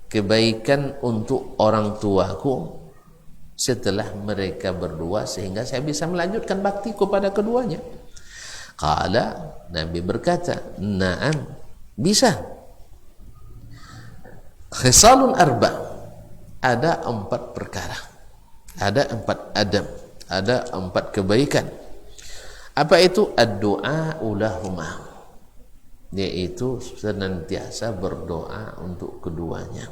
kebaikan untuk orang tuaku setelah mereka berdua sehingga saya bisa melanjutkan bakti kepada keduanya? Qala, Nabi berkata, "Na'am, bisa." Khisalun arba, ada 4 perkara, ada 4 adab, ada 4 kebaikan. Apa itu? Ad-du'a ulahuma, yaitu senantiasa berdoa untuk keduanya.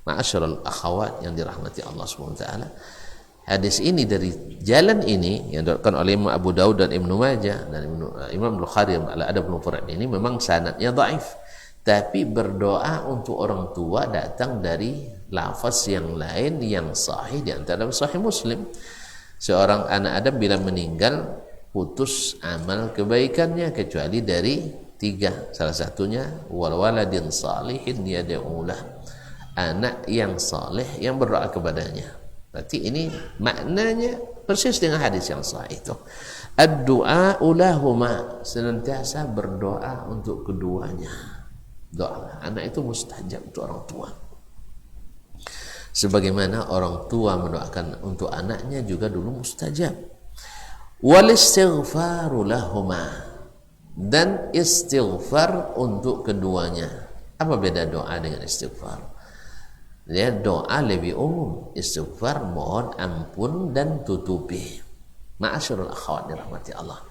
Ma'asyiral akhwat yang dirahmati Allah SWT, hadis ini dari jalan ini yang diriwayatkan oleh Imam Abu Daud dan Ibnu Majah dan Imam Bukhari Al-Adab al-Mufrad ini memang sanadnya dhaif, tapi berdoa untuk orang tua datang dari lafaz yang lain yang sahih, di antara sahih Muslim. Seorang anak Adam bila meninggal putus amal kebaikannya kecuali dari 3. Salah satunya wal waladin salihin yad'ulah, anak yang saleh yang berdoa kepadanya. Berarti ini maknanya persis dengan hadis yang sahih itu. Ad-du'a ulahuma, senantiasa berdoa untuk keduanya. Doa anak itu mustajab untuk orang tua. Sebagaimana orang tua mendoakan untuk anaknya juga dulu mustajab. Wal istighfaru lahuma, dan istighfar untuk keduanya. Apa beda doa dengan istighfar? Ya, doa lebih umum, istighfar mohon ampun dan tutupi. Ma'asyiral akhwat dirahmati Allah,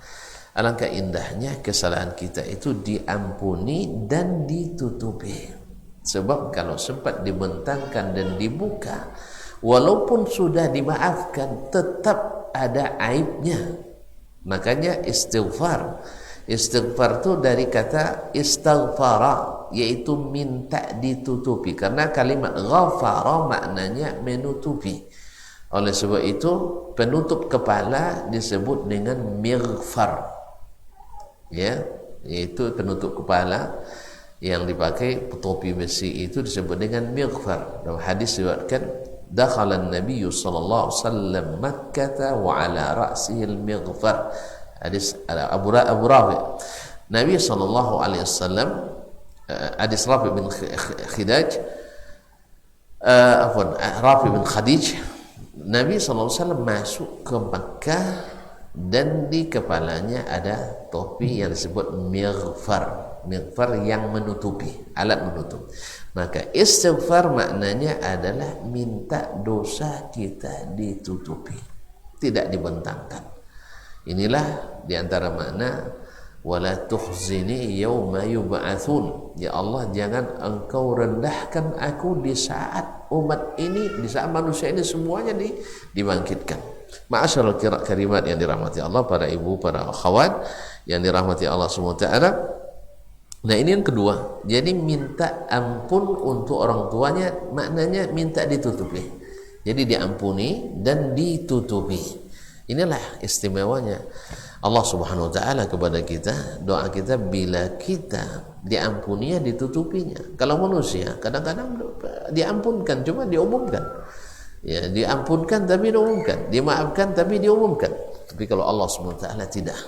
alangkah indahnya kesalahan kita itu diampuni dan ditutupi. Sebab kalau sempat dibentangkan dan dibuka, walaupun sudah dimaafkan tetap ada aibnya. Makanya istighfar itu dari kata istighfara, yaitu minta ditutupi, karena kalimat ghafara maknanya menutupi. Oleh sebab itu penutup kepala disebut dengan mighfar, ya, yaitu penutup kepala yang dipakai topi besi itu disebut dengan mighfar. Dalam hadis diriwayatkan, dakhala an-nabiy sallallahu alaihi wasallam Makkah wa ala ra'sihi al-mighfar. Hadis Abu Rafi, Nabi sallallahu alaihi wasallam, hadis Rafi bin Khidaj, Rafi bin Khadij, Nabi sallallahu alaihi wasallam masuk ke Makkah dan di kepalanya ada topi yang disebut mighfar. Mighfar yang menutupi, alat menutup. Maka istighfar maknanya adalah minta dosa kita ditutupi, tidak dibentangkan. Inilah diantara makna wala tukhzini yauma yub'atsun. Ya Allah, jangan engkau rendahkan aku di saat umat ini, di saat manusia ini semuanya dibangkitkan. Ma'asyiral karimat yang dirahmati Allah, para ibu, para akhwat yang dirahmati Allah SWT. Nah, ini yang kedua. Jadi minta ampun untuk orang tuanya maknanya minta ditutupi. Jadi diampuni dan ditutupi. Inilah istimewanya Allah Subhanahu wa taala kepada kita. Doa kita bila kita diampuni, ditutupinya. Kalau manusia kadang-kadang diampunkan cuma diumumkan. Ya, diampunkan tapi diumumkan, dimaafkan tapi diumumkan. Tapi kalau Allah Subhanahu wa taala tidak.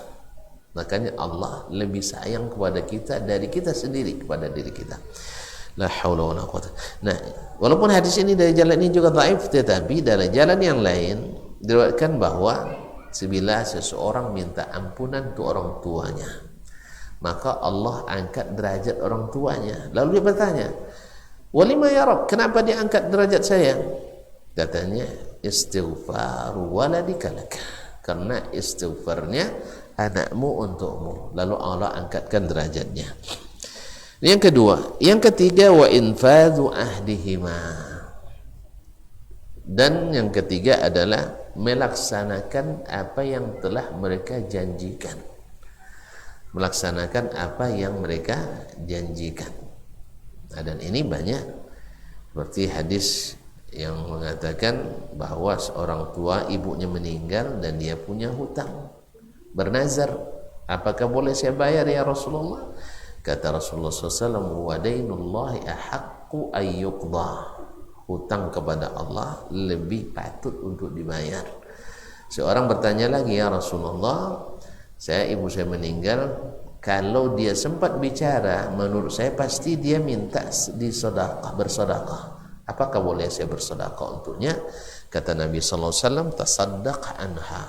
Makanya Allah lebih sayang kepada kita dari kita sendiri kepada diri kita. La haula wala quwwata. Nah, walaupun hadis ini dari jalan ini juga dhaif, tetapi dari jalan yang lain diriwayatkan bahwa bila seseorang minta ampunan untuk orang tuanya, maka Allah angkat derajat orang tuanya. Lalu dia bertanya, "Walima ya Rabb, kenapa dia angkat derajat saya?" Katanya, "Istighfaru waladika lak." Karena istighfarnya anakmu untukmu, lalu Allah angkatkan derajatnya. Yang kedua, yang ketiga, wa infadhu ahdihima. Dan yang ketiga adalah melaksanakan apa yang telah mereka janjikan. Melaksanakan apa yang mereka janjikan. Nah, dan ini banyak seperti hadis yang mengatakan bahwa seorang tua ibunya meninggal dan dia punya hutang, bernazar, apakah boleh saya bayar ya Rasulullah? Kata Rasulullah SAW, wa dainullahi ahaqqu ayyuqda, hutang kepada Allah lebih patut untuk dibayar. Seorang bertanya lagi, ya Rasulullah, ibu saya meninggal, kalau dia sempat bicara, menurut saya pasti dia minta bersedekah. Apakah boleh saya bersedekah untuknya? Kata Nabi sallallahu alaihi wasallam, tasaddaq anha,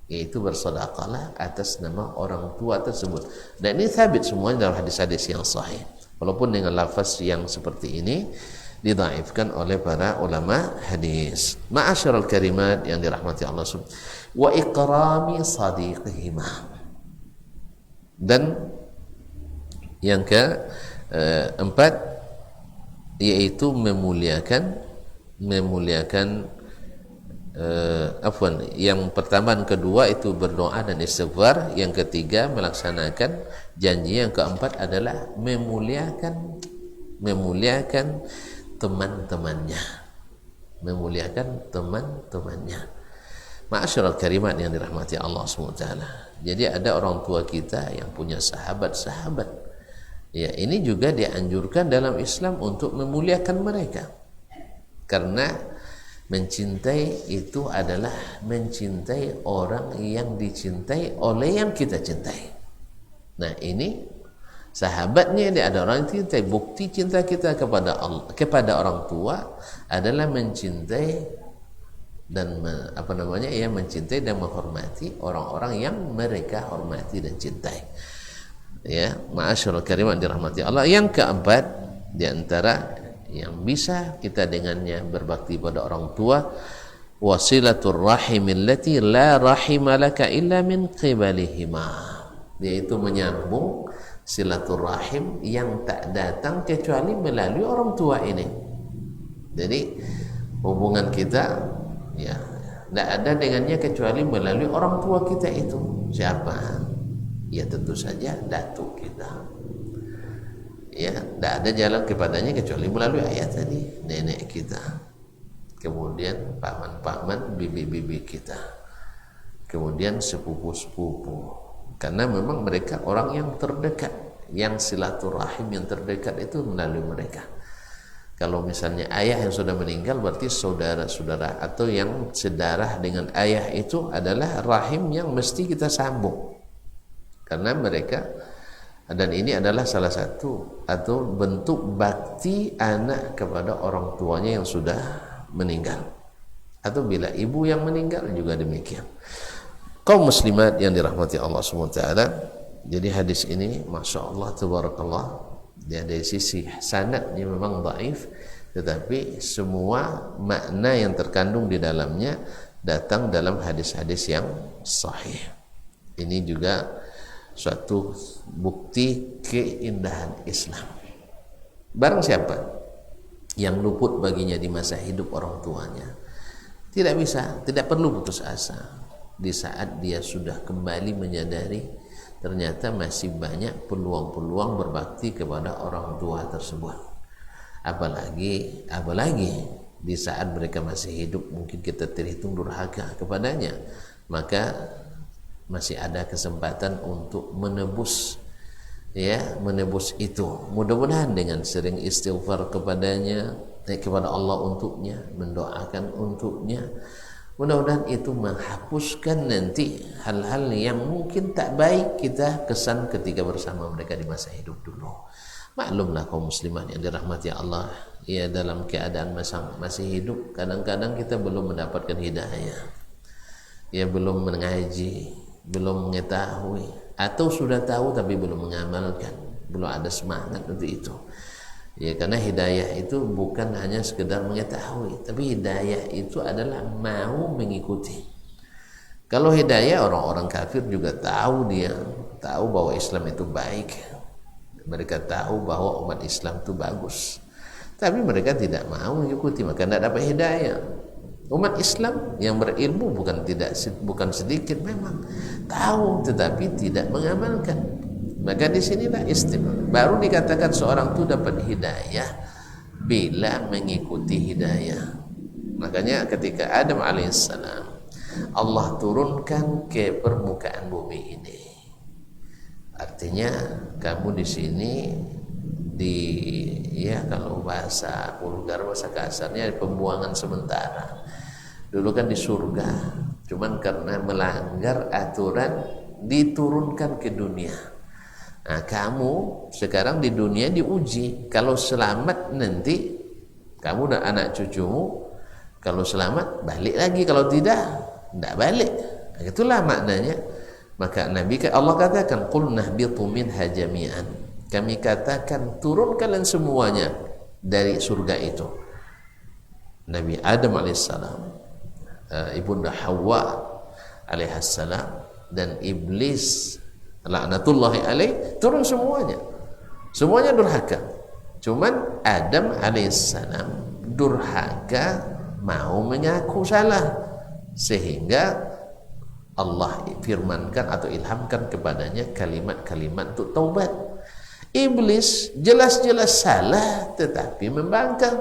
yaitu bersedekahlah atas nama orang tua tersebut. Dan ini sabit semuanya dalam hadis-hadis yang sahih. Walaupun dengan lafaz yang seperti ini didhaifkan oleh para ulama hadis. Ma'asyiral karimat yang dirahmati Allah subhanahu wa ikrami sadiqihima. Dan yang keempat yaitu memuliakan yang pertama dan kedua itu berdoa dan istighfar, yang ketiga melaksanakan janji, yang keempat adalah memuliakan teman-temannya. Ma'asyiral karimat yang dirahmati Allah SWT. Jadi ada orang tua kita yang punya sahabat-sahabat. Ya, ini juga dianjurkan dalam Islam untuk memuliakan mereka. Karena mencintai itu adalah mencintai orang yang dicintai oleh yang kita cintai. Nah, ini sahabatnya dia ada orang yang cintai. Bukti cinta kita kepada Allah, kepada orang tua adalah mencintai dan mencintai dan menghormati orang-orang yang mereka hormati dan cintai. Ya, ma'asyiral karimat dirahmati Allah. Yang keempat di antara yang bisa kita dengannya berbakti pada orang tua, wasilatur rahim allati la rahima laka illa min qibalihima, yaitu menyambung silaturahim yang tak datang kecuali melalui orang tua ini. Jadi hubungan kita ya tidak ada dengannya kecuali melalui orang tua kita itu. Siapa? Ya tentu saja datuk kita. Ya, tidak ada jalan kepadanya kecuali melalui ayah tadi, nenek kita, kemudian paman-paman, bibi-bibi kita, kemudian sepupu-sepupu. Karena memang mereka orang yang terdekat, yang silaturahim yang terdekat itu melalui mereka. Kalau misalnya ayah yang sudah meninggal, berarti saudara-saudara atau yang sedarah dengan ayah itu adalah rahim yang mesti kita sambung. Karena mereka, dan ini adalah salah satu atau bentuk bakti anak kepada orang tuanya yang sudah meninggal. Atau bila ibu yang meninggal juga demikian. Kaum muslimat yang dirahmati Allah SWT. Jadi hadis ini Masya Allah tabarakallah, dia dari sisi sanadnya memang dhaif, tetapi semua makna yang terkandung di dalamnya datang dalam hadis-hadis yang sahih. Ini juga suatu bukti keindahan Islam. Barang siapa yang luput baginya di masa hidup orang tuanya, tidak perlu putus asa. Di saat dia sudah kembali menyadari ternyata masih banyak peluang-peluang berbakti kepada orang tua tersebut. Apalagi di saat mereka masih hidup mungkin kita terhitung durhaka kepadanya, maka masih ada kesempatan untuk menebus itu. Mudah-mudahan dengan sering istighfar kepadanya, kepada Allah untuknya, mendoakan untuknya, mudah-mudahan itu menghapuskan nanti hal-hal yang mungkin tak baik kita kesan ketika bersama mereka di masa hidup dulu. Maklumlah kaum muslimat yang dirahmati Allah, ya dalam keadaan masih hidup kadang-kadang kita belum mendapatkan hidayah, ya belum mengaji, belum mengetahui, atau sudah tahu tapi belum mengamalkan, belum ada semangat untuk itu. Ya, karena hidayah itu bukan hanya sekedar mengetahui, tapi hidayah itu adalah mau mengikuti. Kalau hidayah, orang-orang kafir juga tahu bahwa Islam itu baik. Mereka tahu bahwa umat Islam itu bagus, tapi mereka tidak mau mengikuti, maka tidak dapat hidayah. Umat Islam yang berilmu bukan sedikit, memang tahu tetapi tidak mengamalkan. Maka di sinilah istimewa. Baru dikatakan seorang itu dapat hidayah bila mengikuti hidayah. Makanya ketika Adam alaihissalam Allah turunkan ke permukaan bumi ini, artinya kamu di sini ya kalau bahasa vulgar, bahasa kasarnya pembuangan sementara. Dulu kan di surga, cuman karena melanggar aturan diturunkan ke dunia. Nah, kamu sekarang di dunia diuji. Kalau selamat nanti kamu dan anak cucumu, kalau selamat balik lagi, kalau tidak balik. Nah, itulah maknanya. Maka Allah katakan qul nahbitu minha jami'an. Kami katakan turun kalian semuanya dari surga itu. Nabi Adam alaihissalam, ibunda Hawa alaihissalam, dan iblis laknatullahi alaih turun semuanya durhaka. Cuman Adam alaihissalam durhaka mau mengaku salah, sehingga Allah firmankan atau ilhamkan kepadanya kalimat-kalimat untuk taubat. Iblis jelas-jelas salah tetapi membangkang,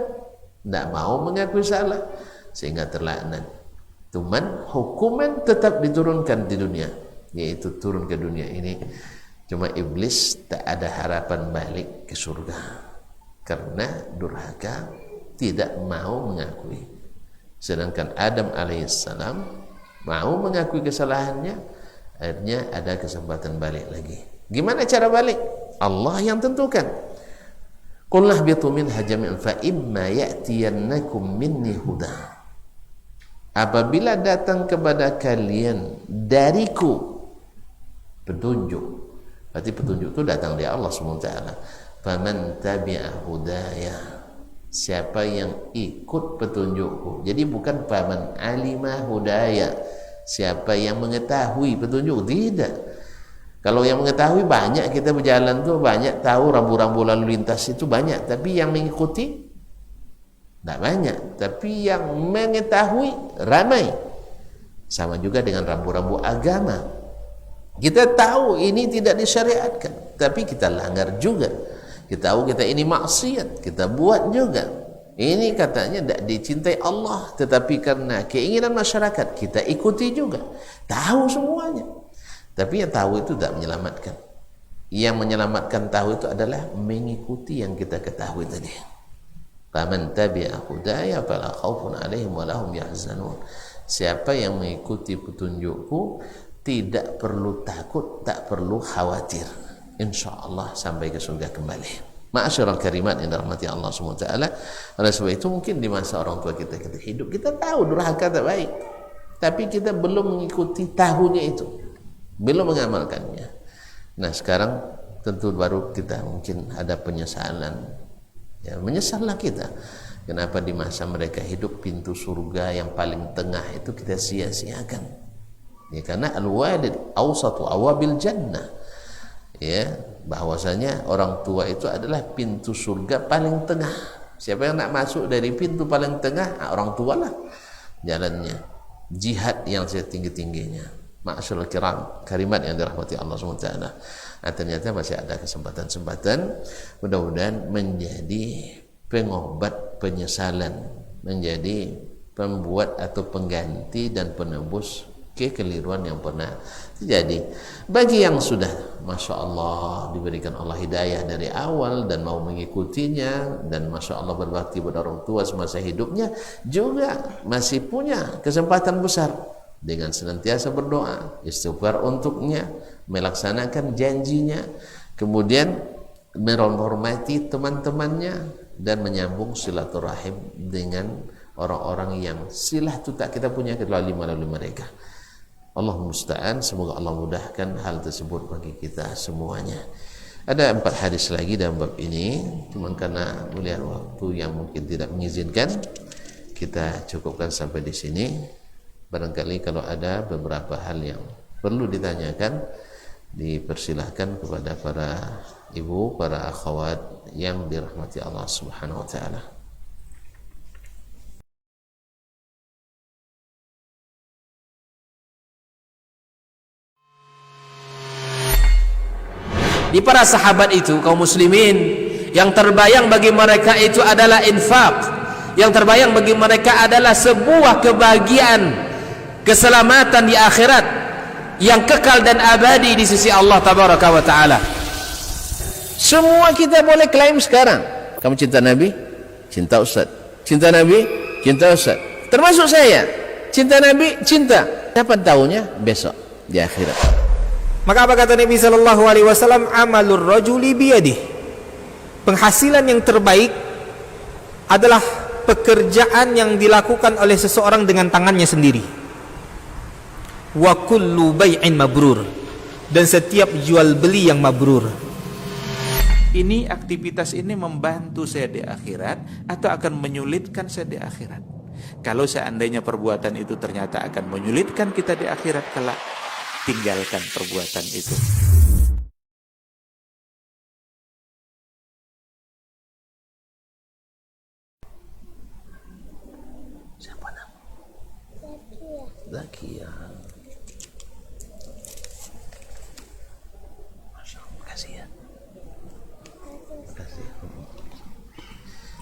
tidak mau mengakui salah, sehingga terlaknat. Cuman hukuman tetap diturunkan di dunia, yaitu turun ke dunia ini. Cuma iblis tak ada harapan balik ke surga karena durhaka, tidak mau mengakui. Sedangkan Adam alaihissalam mau mengakui kesalahannya, akhirnya ada kesempatan balik lagi. Gimana cara balik? Allah yang tentukan. Qul nahbitu minha jami'an fa imma ya'tiyannakum minni huda. Apabila datang kepada kalian dariku petunjuk, berarti petunjuk itu datang dari Allah SWT. Faman tabi'a hudaya, siapa yang ikut petunjukku. Jadi bukan faman alima hudaya, siapa yang mengetahui petunjuk, tidak. Kalau yang mengetahui banyak, kita berjalan tuh banyak, tahu rambu-rambu lalu lintas itu banyak, tapi yang mengikuti tidak banyak. Tapi yang mengetahui ramai. Sama juga dengan rambu-rambu agama. Kita tahu ini tidak disyariatkan, tapi kita langgar juga. Kita tahu kita ini maksiat, kita buat juga. Ini katanya tidak dicintai Allah, tetapi karena keinginan masyarakat kita ikuti juga. Tahu semuanya, tapi yang tahu itu tidak menyelamatkan. Yang menyelamatkan tahu itu adalah mengikuti yang kita ketahui tadi. Faman tabi'a hudaya fala khaufun 'alaihim wa lahum yahzanun. Siapa yang mengikuti petunjukku tidak perlu takut, tak perlu khawatir. Insyaallah sampai ke surga kembali. Ma'asyiral karimat yang dirahmati Allah SWT. Oleh sebab itu mungkin di masa orang tua kita hidup, kita tahu durhaka tak baik, tapi kita belum mengikuti tahunya itu, belum mengamalkannya. Nah sekarang tentu baru kita mungkin ada penyesalan. Ya, menyesallah kita. Kenapa di masa mereka hidup pintu surga yang paling tengah itu kita sia-siakan? Ya, karena al-walid awsatu awabil jannah. Ya, bahwasanya orang tua itu adalah pintu surga paling tengah. Siapa yang nak masuk dari pintu paling tengah, orang tua lah jalannya. Jihad yang setinggi-tingginya. Ma'asyiral kiram, kalimat yang dirahmati Allah SWT. Nah, ternyata masih ada kesempatan-kesempatan, mudah-mudahan menjadi pengobat penyesalan, menjadi pembuat atau pengganti dan penebus kekeliruan yang pernah terjadi. Bagi yang sudah Masya Allah diberikan Allah hidayah dari awal dan mau mengikutinya, dan Masya Allah berbakti pada orang tua semasa hidupnya, juga masih punya kesempatan besar dengan senantiasa berdoa, istighfar untuknya, melaksanakan janjinya, kemudian menghormati teman-temannya, dan menyambung silaturahim dengan orang-orang yang silah itu tak kita punya kecuali melalui mereka. Allah musta'an, semoga Allah mudahkan hal tersebut bagi kita semuanya. Ada 4 hadis lagi dalam bab ini, cuma karena melihat waktu yang mungkin tidak mengizinkan, kita cukupkan sampai di sini. Barangkali kalau ada beberapa hal yang perlu ditanyakan, dipersilahkan kepada para ibu, para akhwat yang dirahmati Allah Subhanahu wa taala. Di para sahabat itu, kaum muslimin, yang terbayang bagi mereka itu adalah infak. yang terbayang bagi mereka adalah sebuah kebahagiaan, keselamatan di akhirat yang kekal dan abadi di sisi Allah tabaraka wa taala. Semua kita boleh klaim sekarang, kamu cinta Nabi, cinta Ustaz. Cinta Nabi, cinta Ustaz. Termasuk saya, cinta Nabi, cinta. Kapan tahunya? Besok di akhirat. Maka apa kata Nabi sallallahu alaihi wasallam? Amalur rajuli biyadihi. Penghasilan yang terbaik adalah pekerjaan yang dilakukan oleh seseorang dengan tangannya sendiri. Wa kullu bai'in mabrur. Dan setiap jual beli yang mabrur. Ini aktivitas ini membantu saya di akhirat atau akan menyulitkan saya di akhirat. Kalau seandainya perbuatan itu ternyata akan menyulitkan kita di akhirat kelak, tinggalkan perbuatan itu. Siapa nama? Zakia. Masya Allah, makasih ya.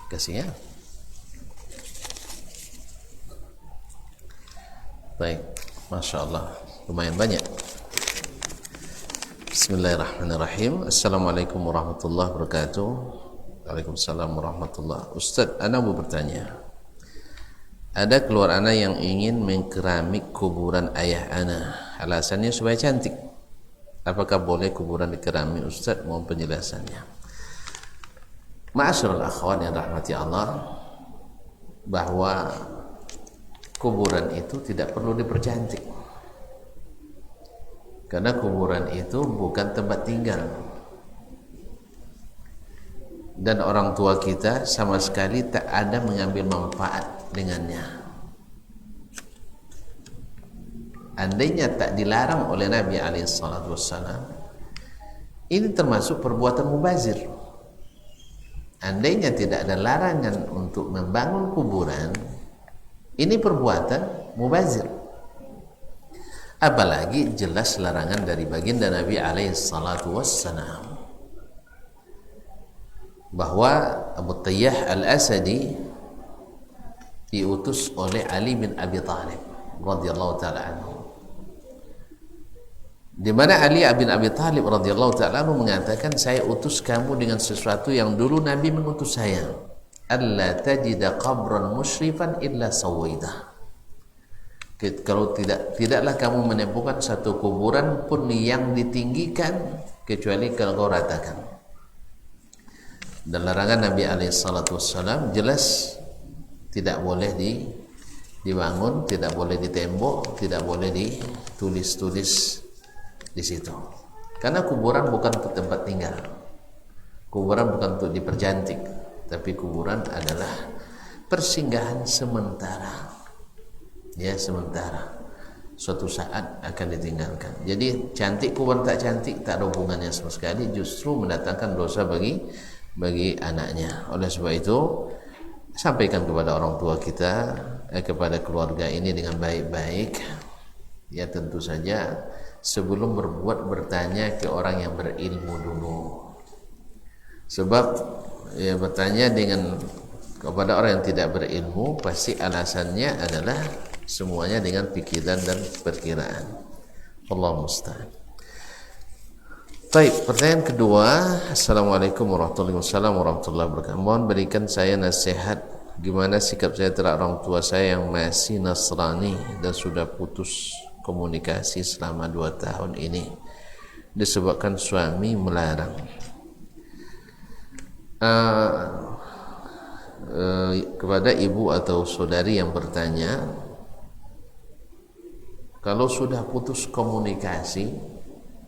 Kasih ya. Baik, Masya Allah, lumayan banyak. Bismillahirrahmanirrahim. Assalamualaikum warahmatullahi wabarakatuh. Waalaikumsalam warahmatullahi wabarakatuh. Ustaz, ana mau bertanya. Ada keluar ana yang ingin mengkeramik kuburan ayah ana. Alasannya supaya cantik. Apakah boleh kuburan dikeramik, Ustaz? Mohon penjelasannya. Ma'asyiral akhwan yang rahmati Allah, bahwa kuburan itu tidak perlu dipercantik, karena kuburan itu bukan tempat tinggal, dan orang tua kita sama sekali tak ada mengambil manfaat dengannya. Andainya tak dilarang oleh Nabi SAW, ini termasuk perbuatan mubazir. Andainya tidak ada larangan untuk membangun kuburan, ini perbuatan mubazir. Apalagi jelas larangan dari baginda Nabi SAW, bahwa Abu Tayyah Al-Asadi diutus oleh Ali bin Abi Thalib radhiyallahu ta'ala anhu, di mana Ali bin Abi Thalib radhiyallahu ta'ala anhu mengatakan, saya utus kamu dengan sesuatu yang dulu Nabi mengutus saya, alla tajida qabran musyrifan illa sawaidah. Kalau tidaklah kamu menemukan satu kuburan pun yang ditinggikan kecuali kalau kau ratakan. Dan larangan Nabi SAW jelas tidak boleh dibangun, tidak boleh ditembok, tidak boleh ditulis-tulis di situ. Karena kuburan bukan untuk tempat tinggal, kuburan bukan untuk dipercantik, tapi kuburan adalah persinggahan sementara, ya, sementara, suatu saat akan ditinggalkan. Jadi cantik kuburan tak cantik tak ada hubungannya sama sekali, justru mendatangkan dosa bagi anaknya. Oleh sebab itu, sampaikan kepada orang tua kita, kepada keluarga ini dengan baik-baik. Ya, tentu saja sebelum berbuat bertanya ke orang yang berilmu dulu. Sebab ya, bertanya kepada orang yang tidak berilmu, pasti alasannya adalah semuanya dengan pikiran dan perkiraan. Allah musta'an. Baik, pertanyaan kedua. Assalamualaikum warahmatullahi wabarakatuh. Mohon berikan saya nasihat gimana sikap saya terhadap orang tua saya yang masih Nasrani dan sudah putus komunikasi selama 2 tahun ini disebabkan suami melarang. Kepada ibu atau saudari yang bertanya, kalau sudah putus komunikasi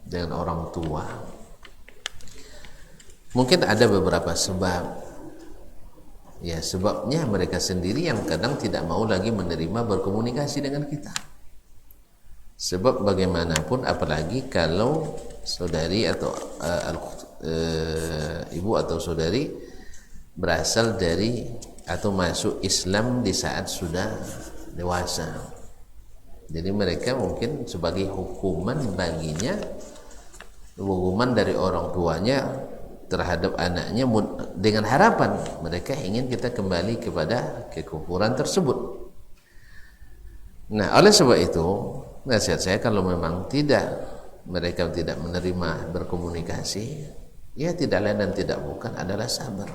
dengan orang tua, mungkin ada beberapa sebab. Ya, sebabnya mereka sendiri yang kadang tidak mau lagi menerima berkomunikasi dengan kita. Sebab bagaimanapun, apalagi kalau saudari atau ibu atau saudari berasal dari atau masuk Islam di saat sudah dewasa. Jadi mereka mungkin sebagai hukuman baginya, hukuman dari orang tuanya terhadap anaknya dengan harapan mereka ingin kita kembali kepada kekufuran tersebut. Nah, oleh sebab itu nasihat saya, kalau memang mereka tidak menerima berkomunikasi, ya tidak lain dan tidak bukan adalah sabar.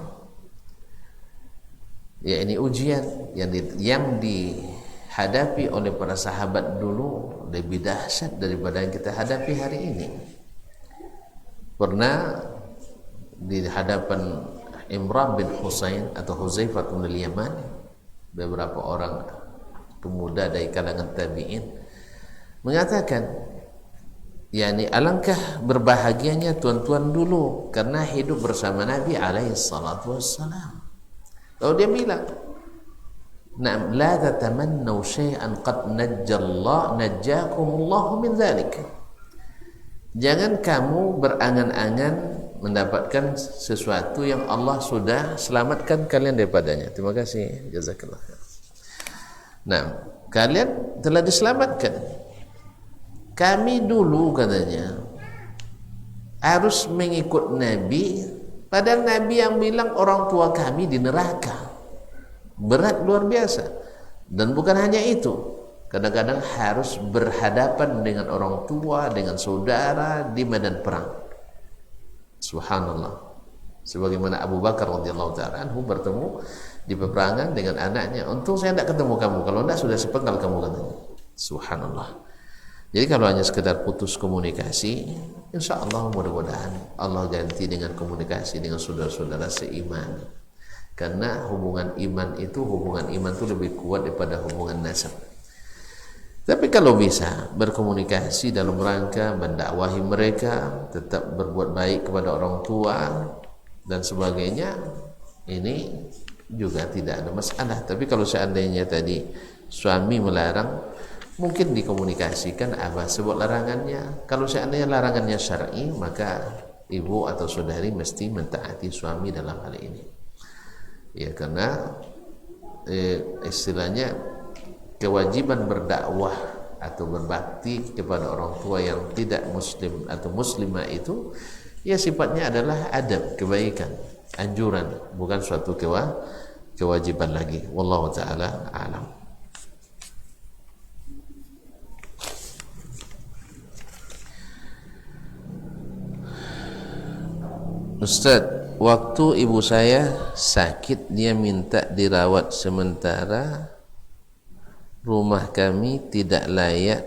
Ya, ini ujian yang dihadapi oleh para sahabat dulu lebih dahsyat daripada yang kita hadapi hari ini. Pernah di hadapan Imran bin Husain atau Huzaifah bin Yaman, beberapa orang pemuda dari kalangan tabi'in mengatakan, yakni alangkah berbahagianya tuan-tuan dulu karena hidup bersama Nabi alaihi salatu wassalam. Lalu dia bilang, "Na'am, la tatamannu syai'an qad najjakumullahu min dzalik." Jangan kamu berangan-angan mendapatkan sesuatu yang Allah sudah selamatkan kalian daripadanya. Terima kasih, jazakallah. Nah, kalian telah diselamatkan. Kami dulu katanya harus mengikut Nabi, padahal Nabi yang bilang orang tua kami di neraka. Berat luar biasa. Dan bukan hanya itu, kadang-kadang harus berhadapan dengan orang tua, dengan saudara di medan perang. Subhanallah. Sebagaimana Abu Bakar radhiyallahu ta'ala anhu bertemu di peperangan dengan anaknya. Untung saya tidak ketemu kamu, kalau tidak sudah sepenggal kamu, katanya. Subhanallah. Jadi kalau hanya sekedar putus komunikasi, insya Allah mudah-mudahan Allah ganti dengan komunikasi dengan saudara-saudara seiman. Karena hubungan iman itu lebih kuat daripada hubungan nasab. Tapi kalau bisa berkomunikasi dalam rangka mendakwahi mereka, tetap berbuat baik kepada orang tua dan sebagainya, ini juga tidak ada masalah. Tapi kalau seandainya tadi suami melarang, mungkin dikomunikasikan apa sebab larangannya. Kalau seandainya larangannya syar'i, maka ibu atau saudari mesti mentaati suami dalam hal ini. Ya, karena istilahnya kewajiban berdakwah atau berbakti kepada orang tua yang tidak muslim atau muslimah itu, ya sifatnya adalah adab, kebaikan, anjuran, bukan suatu kewajiban lagi. Wallahu ta'ala a'lam. Ustaz, waktu ibu saya sakit, dia minta dirawat sementara. Rumah kami tidak layak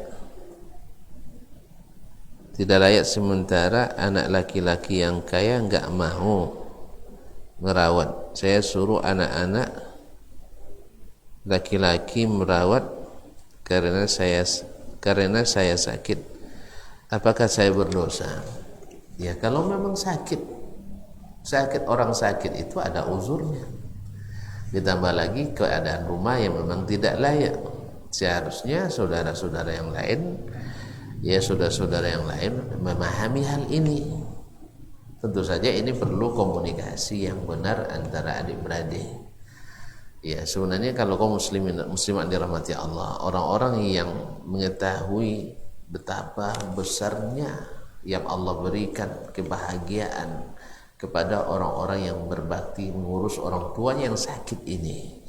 sementara anak laki-laki yang kaya enggak mau merawat. Saya suruh anak-anak laki-laki merawat karena saya sakit. Apakah saya berdosa? Ya, kalau memang sakit orang sakit itu ada uzurnya. Ditambah lagi keadaan rumah yang memang tidak layak. Seharusnya saudara-saudara yang lain memahami hal ini. Tentu saja ini perlu komunikasi yang benar antara adik-beradik. Ya, sebenarnya kalau kaum muslimat dirahmati Allah, orang-orang yang mengetahui betapa besarnya yang Allah berikan kebahagiaan kepada orang-orang yang berbakti mengurus orang tuanya yang sakit ini.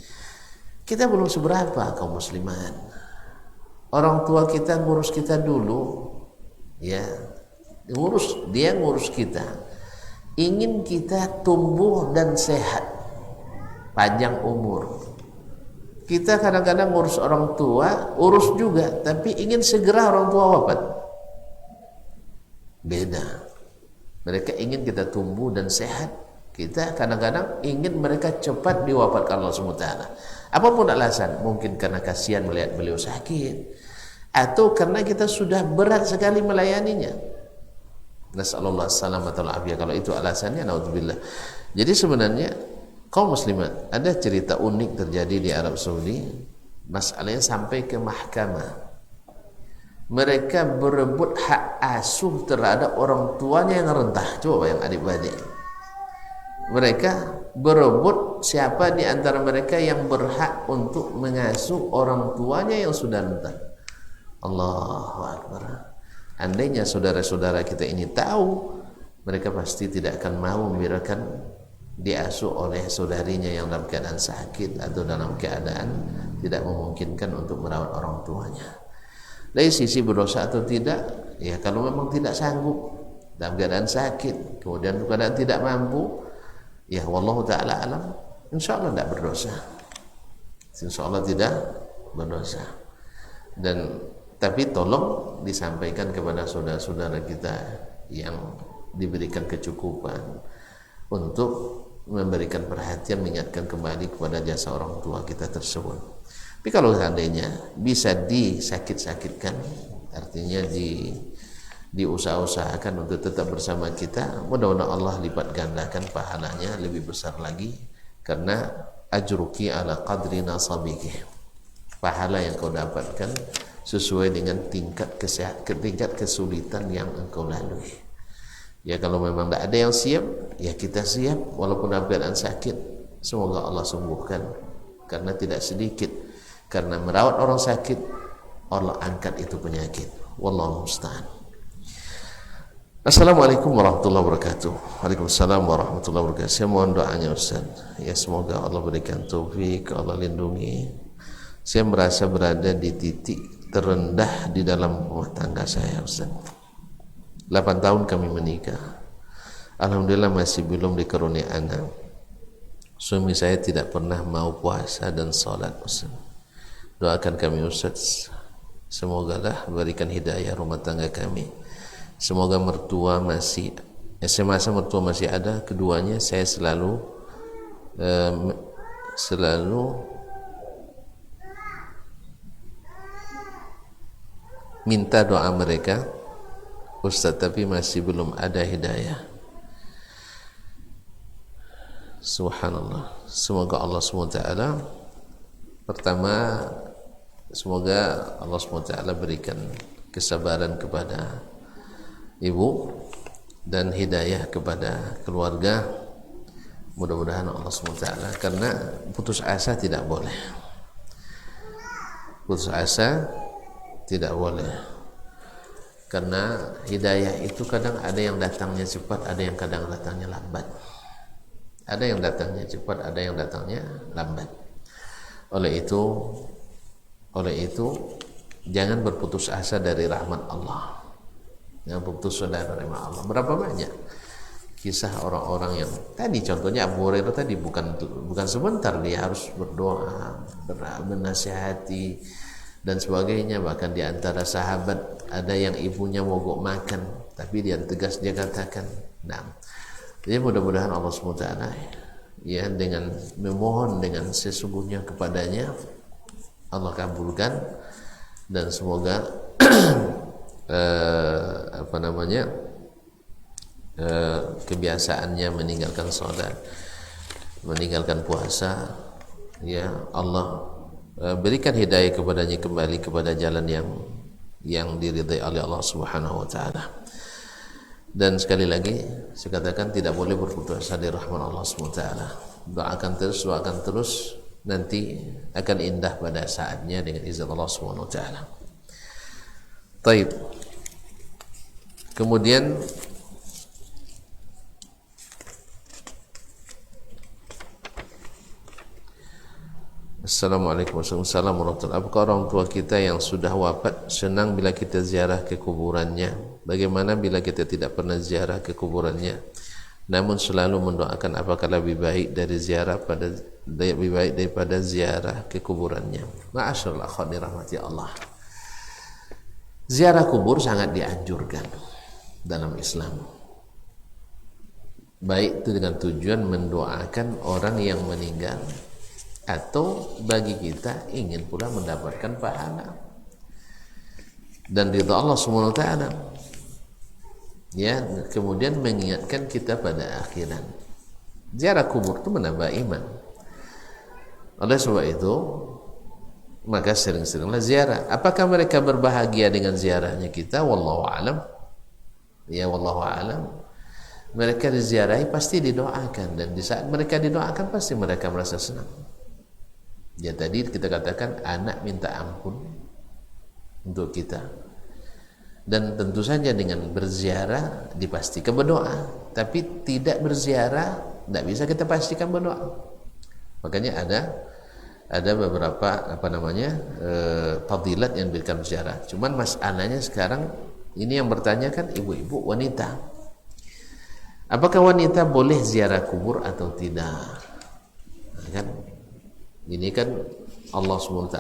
Kita belum seberapa kaum musliman. Orang tua kita ngurus kita dulu, ya, dia ngurus kita. Ingin kita tumbuh dan sehat, panjang umur. Kita kadang-kadang ngurus orang tua, urus juga, tapi ingin segera orang tua wafat. Beda. Mereka ingin kita tumbuh dan sehat. Kita kadang-kadang ingin mereka cepat diwafatkan Allah SWT. Apapun alasan, mungkin karena kasihan melihat beliau sakit, atau karena kita sudah berat sekali melayaninya. Nasallallahu alaihi wasallam. Kalau itu alasannya, naudzubillah. Jadi sebenarnya kaum muslimat, ada cerita unik terjadi di Arab Saudi. Masalahnya sampai ke mahkamah. Mereka berebut hak asuh terhadap orang tuanya yang rentah. Coba bayang adik-adik. Mereka berebut siapa di antara mereka yang berhak untuk mengasuh orang tuanya yang sudah rentah. Allahu Akbar. Andainya saudara-saudara kita ini tahu mereka pasti tidak akan mau membiarkan diasuh oleh saudarinya yang dalam keadaan sakit atau dalam keadaan tidak memungkinkan untuk merawat orang tuanya. Dari sisi berdosa atau tidak, ya kalau memang tidak sanggup dalam keadaan sakit, kemudian keadaan tidak mampu, ya wallahu taala alam, insyaallah tidak berdosa. Insyaallah tidak berdosa. Dan tapi tolong disampaikan kepada saudara-saudara kita yang diberikan kecukupan untuk memberikan perhatian, mengingatkan kembali kepada jasa orang tua kita tersebut. Tapi kalau seandainya bisa disakit-sakitkan, artinya diusaha-usahakan untuk tetap bersama kita, mudah-mudahan Allah lipat gandakan pahalanya lebih besar lagi, karena ajruki ala qadri nasabiki, pahala yang kau dapatkan sesuai dengan tingkat kesulitan yang engkau lalui. Ya kalau memang tidak ada yang siap, ya kita siap walaupun dalam keadaan sakit, semoga Allah sembuhkan, karena tidak sedikit karena merawat orang sakit Allah angkat itu penyakit. Wallahu musta'an. Assalamualaikum warahmatullahi wabarakatuh. Waalaikumsalam warahmatullahi wabarakatuh. Saya mohon doanya Ustaz, ya semoga Allah berikan taufik, Allah lindungi. Saya merasa berada di titik terendah di dalam rumah tangga saya Ustaz. 8 tahun kami menikah, alhamdulillah masih belum dikaruniai anak. Suami saya tidak pernah mau puasa dan sholat Ustaz. Doakan kami Ustaz, semoga lah berikan hidayah rumah tangga kami. Semoga mertua masih, semasa mertua masih ada, keduanya saya selalu minta doa mereka Ustaz, tapi masih belum ada hidayah. Subhanallah. Semoga Allah SWT, pertama semoga Allah SWT berikan kesabaran kepada ibu dan hidayah kepada keluarga. Mudah-mudahan Allah SWT, karena putus asa tidak boleh. Putus asa tidak boleh. Karena hidayah itu kadang ada yang datangnya cepat, ada yang kadang datangnya lambat. Ada yang datangnya cepat, ada yang datangnya lambat. Oleh itu jangan berputus asa dari rahmat Allah. Jangan berputus asa dari rahmat Allah. Berapa banyak kisah orang-orang yang tadi, contohnya Abu Hurairah tadi, bukan sebentar dia harus berdoa, menasihati dan sebagainya. Bahkan di antara sahabat ada yang ibunya mogok makan, tapi dia tegas, dia katakan, nah, jadi mudah-mudahan Allah SWT ya dengan memohon dengan sesungguhnya kepadanya Allah kabulkan, dan semoga kebiasaannya meninggalkan sholat, meninggalkan puasa, ya Allah berikan hidayah kepadanya kembali kepada jalan yang diridai oleh Allah Subhanahu wa taala. Dan sekali lagi saya katakan, tidak boleh berputus asa dari rahmat Allah Subhanahu wa taala. Doakan terus, nanti akan indah pada saatnya dengan izin Allah Subhanahu wa taala. Baik. Kemudian Assalamualaikum warahmatullahi wabarakatuh. Apakah orang tua kita yang sudah wafat senang bila kita ziarah ke kuburannya? Bagaimana bila kita tidak pernah ziarah ke kuburannya, namun selalu mendoakan, apakah lebih baik daripada ziarah ke kuburannya? Ma'asyarul akhwani rahmati Allah. Ziarah kubur sangat dianjurkan dalam Islam. Baik itu dengan tujuan mendoakan orang yang meninggal, atau bagi kita ingin pula mendapatkan pahala dan ridha Allah Subhanahu wa taala. Ya, kemudian mengingatkan kita pada akhirat. Ziarah kubur itu menambah iman. Oleh sebab itu, maka sering-seringlah ziarah. Apakah mereka berbahagia dengan ziarahnya kita? Wallahu a'lam. Ya, wallahu a'lam. Mereka diziarahi pasti didoakan, dan di saat mereka didoakan pasti mereka merasa senang. Ya, tadi kita katakan anak minta ampun untuk kita, Dan tentu saja dengan berziarah dipastikan berdoa, tapi tidak berziarah tidak bisa kita pastikan berdoa. Makanya ada beberapa fadilat yang diberikan berziarah. Cuman masalahnya sekarang ini yang bertanya kan ibu-ibu wanita. Apakah wanita boleh ziarah kubur atau tidak? Nah, kan ini kan Allah SWT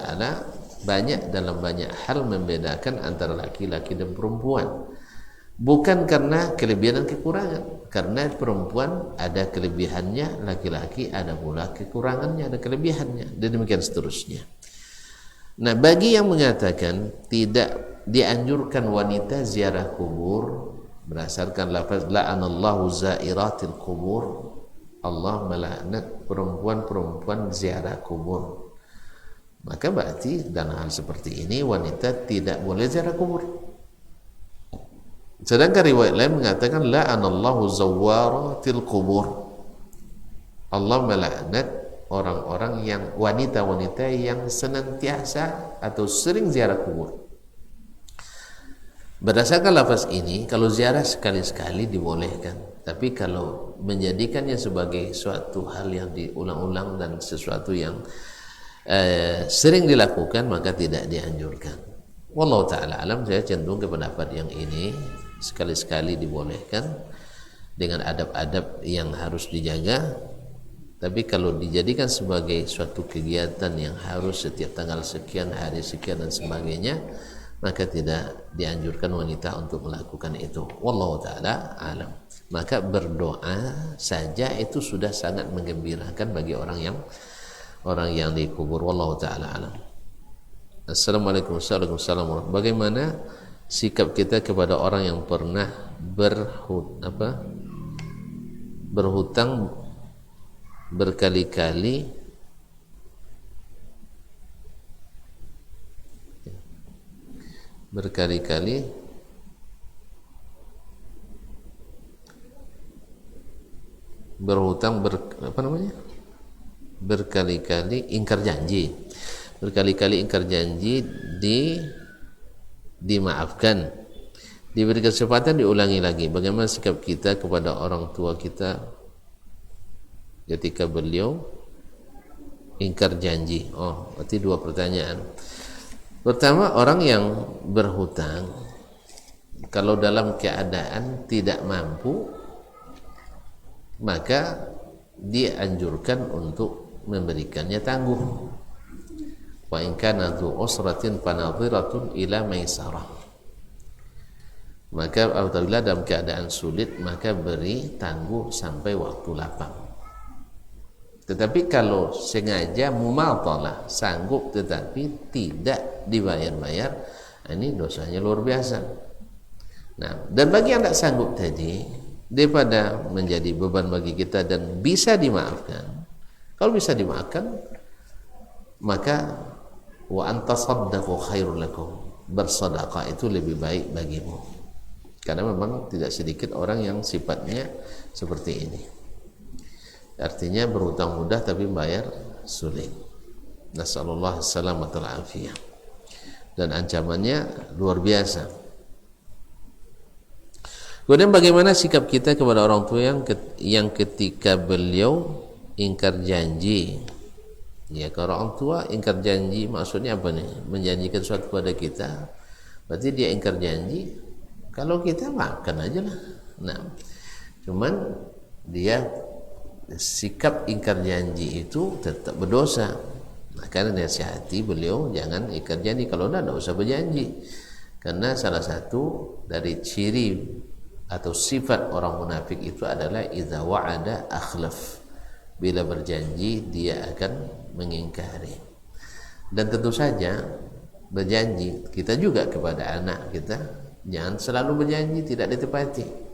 dalam banyak hal membedakan antara laki-laki dan perempuan, bukan karena kelebihan dan kekurangan, karena perempuan ada kelebihannya, laki-laki ada pula kekurangannya, ada kelebihannya, dan demikian seterusnya. Nah, bagi yang mengatakan tidak dianjurkan wanita ziarah kubur berdasarkan lafaz la'anallahu zairatil kubur, Allah melaknat perempuan-perempuan ziarah kubur, maka berarti dalam hal seperti ini wanita tidak boleh ziarah kubur. Sedangkan riwayat lain mengatakan la'anallahu zawaratil kubur, Allah melaknat orang-orang yang wanita-wanita yang senantiasa atau sering ziarah kubur. Berdasarkan lafaz ini, kalau ziarah sekali-sekali dibolehkan, tapi kalau menjadikannya sebagai suatu hal yang diulang-ulang dan sesuatu yang sering dilakukan, maka tidak dianjurkan. Wallahu ta'ala alam, saya cenderung ke pendapat yang ini, sekali-sekali dibolehkan dengan adab-adab yang harus dijaga. Tapi kalau dijadikan sebagai suatu kegiatan yang harus setiap tanggal sekian, hari sekian dan sebagainya, maka tidak dianjurkan wanita untuk melakukan itu. Wallahu ta'ala alam. Maka berdoa saja itu sudah sangat menggembirakan bagi orang yang dikubur. Wallahu ta'ala alam. Assalamualaikum warahmatullahi wabarakatuh. Bagaimana sikap kita kepada orang yang pernah berhutang berkali-kali berkali-kali ingkar janji, dimaafkan, diberi kesempatan diulangi lagi. Bagaimana sikap kita kepada orang tua kita ketika beliau ingkar janji? Oh, berarti dua pertanyaan. Pertama, orang yang berhutang kalau dalam keadaan tidak mampu, maka dianjurkan untuk memberikannya tangguh. Wa in kana dzu usratin fanadhiratun ila maisarah. Maka apabila dalam keadaan sulit, maka beri tangguh sampai waktu lapang. Tetapi kalau sengaja mumathalah, sanggup tetapi tidak dibayar-bayar, ini dosanya luar biasa. Nah, dan bagi yang tidak sanggup tadi, daripada menjadi beban bagi kita dan bisa dimaafkan, kalau bisa dimaafkan, maka wa antasaddaqu khairul lakum, bersedekah itu lebih baik bagimu. Karena memang tidak sedikit orang yang sifatnya seperti ini. Artinya berhutang mudah tapi bayar sulit. Nasallallahu alaihi afiyah. Dan ancamannya luar biasa. Kemudian bagaimana sikap kita kepada orang tua yang ketika beliau ingkar janji? Ya, kalau orang tua ingkar janji maksudnya apa nih? Menjanjikan sesuatu kepada kita, berarti dia ingkar janji. Kalau kita makan aja lah. Nah, cuman dia sikap ingkar janji itu tetap berdosa. Maka nasihati beliau jangan ingkar janji. Kalau tidak usah berjanji. Karena salah satu dari ciri atau sifat orang munafik itu adalah idza wa'ada akhlaf. Bila berjanji dia akan mengingkari. Dan tentu saja berjanji kita juga kepada anak kita, jangan selalu berjanji tidak ditepati.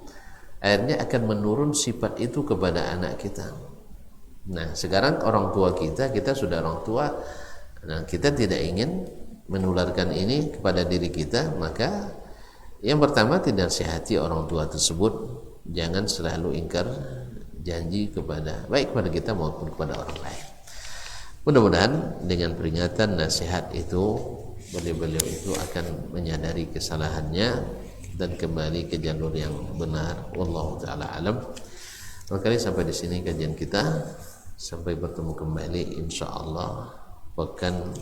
Akhirnya akan menurun sifat itu kepada anak kita. Nah, sekarang orang tua kita sudah orang tua, nah kita tidak ingin menularkan ini kepada diri kita, maka yang pertama tidak nasihati orang tua tersebut, jangan selalu ingkar janji baik kepada kita maupun kepada orang lain. Mudah-mudahan dengan peringatan nasihat itu beliau-beliau itu akan menyadari kesalahannya dan kembali ke jalur yang benar. Wallahu taala alam. Barangkali sampai di sini kajian kita. Sampai bertemu kembali insyaallah pekan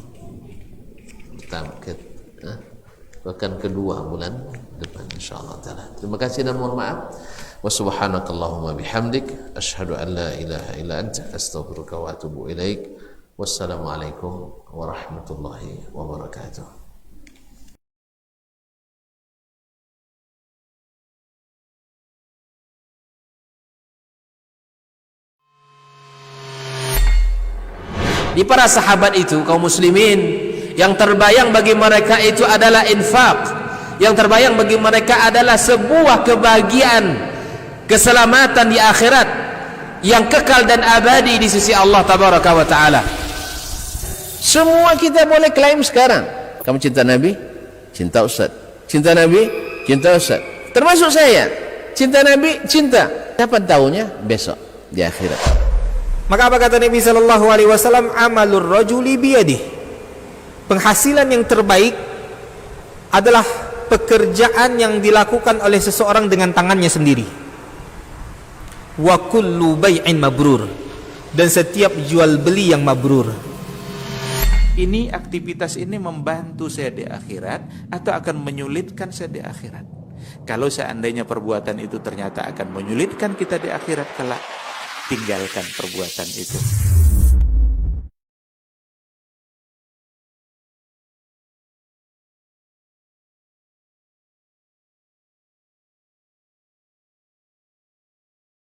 kedua bulan depan insyaallah taala. Terima kasih dan mohon maaf. Wa subhanakallahumma bihamdik asyhadu an la ilaha illa anta astaghfiruka wa atubu ilaik. Wassalamualaikum warahmatullahi wabarakatuh. Di para sahabat itu kaum muslimin, yang terbayang bagi mereka itu adalah infak, yang terbayang bagi mereka adalah sebuah kebahagiaan, keselamatan di akhirat yang kekal dan abadi di sisi Allah tabaraka wa taala. Semua kita boleh klaim sekarang, kamu cinta Nabi, cinta Ustaz, cinta Nabi, cinta Ustaz, termasuk saya, cinta Nabi, cinta. Kapan tahunya? Besok di akhirat. Maka apa kata Nabi sallallahu alaihi wasallam? Amalur rajuli biyadih. Penghasilan yang terbaik adalah pekerjaan yang dilakukan oleh seseorang dengan tangannya sendiri. Wa kullu bai'in mabrur. Dan setiap jual beli yang mabrur. Ini aktivitas ini membantu saya di akhirat atau akan menyulitkan saya di akhirat. Kalau seandainya perbuatan itu ternyata akan menyulitkan kita di akhirat kelak, tinggalkan perbuatan itu.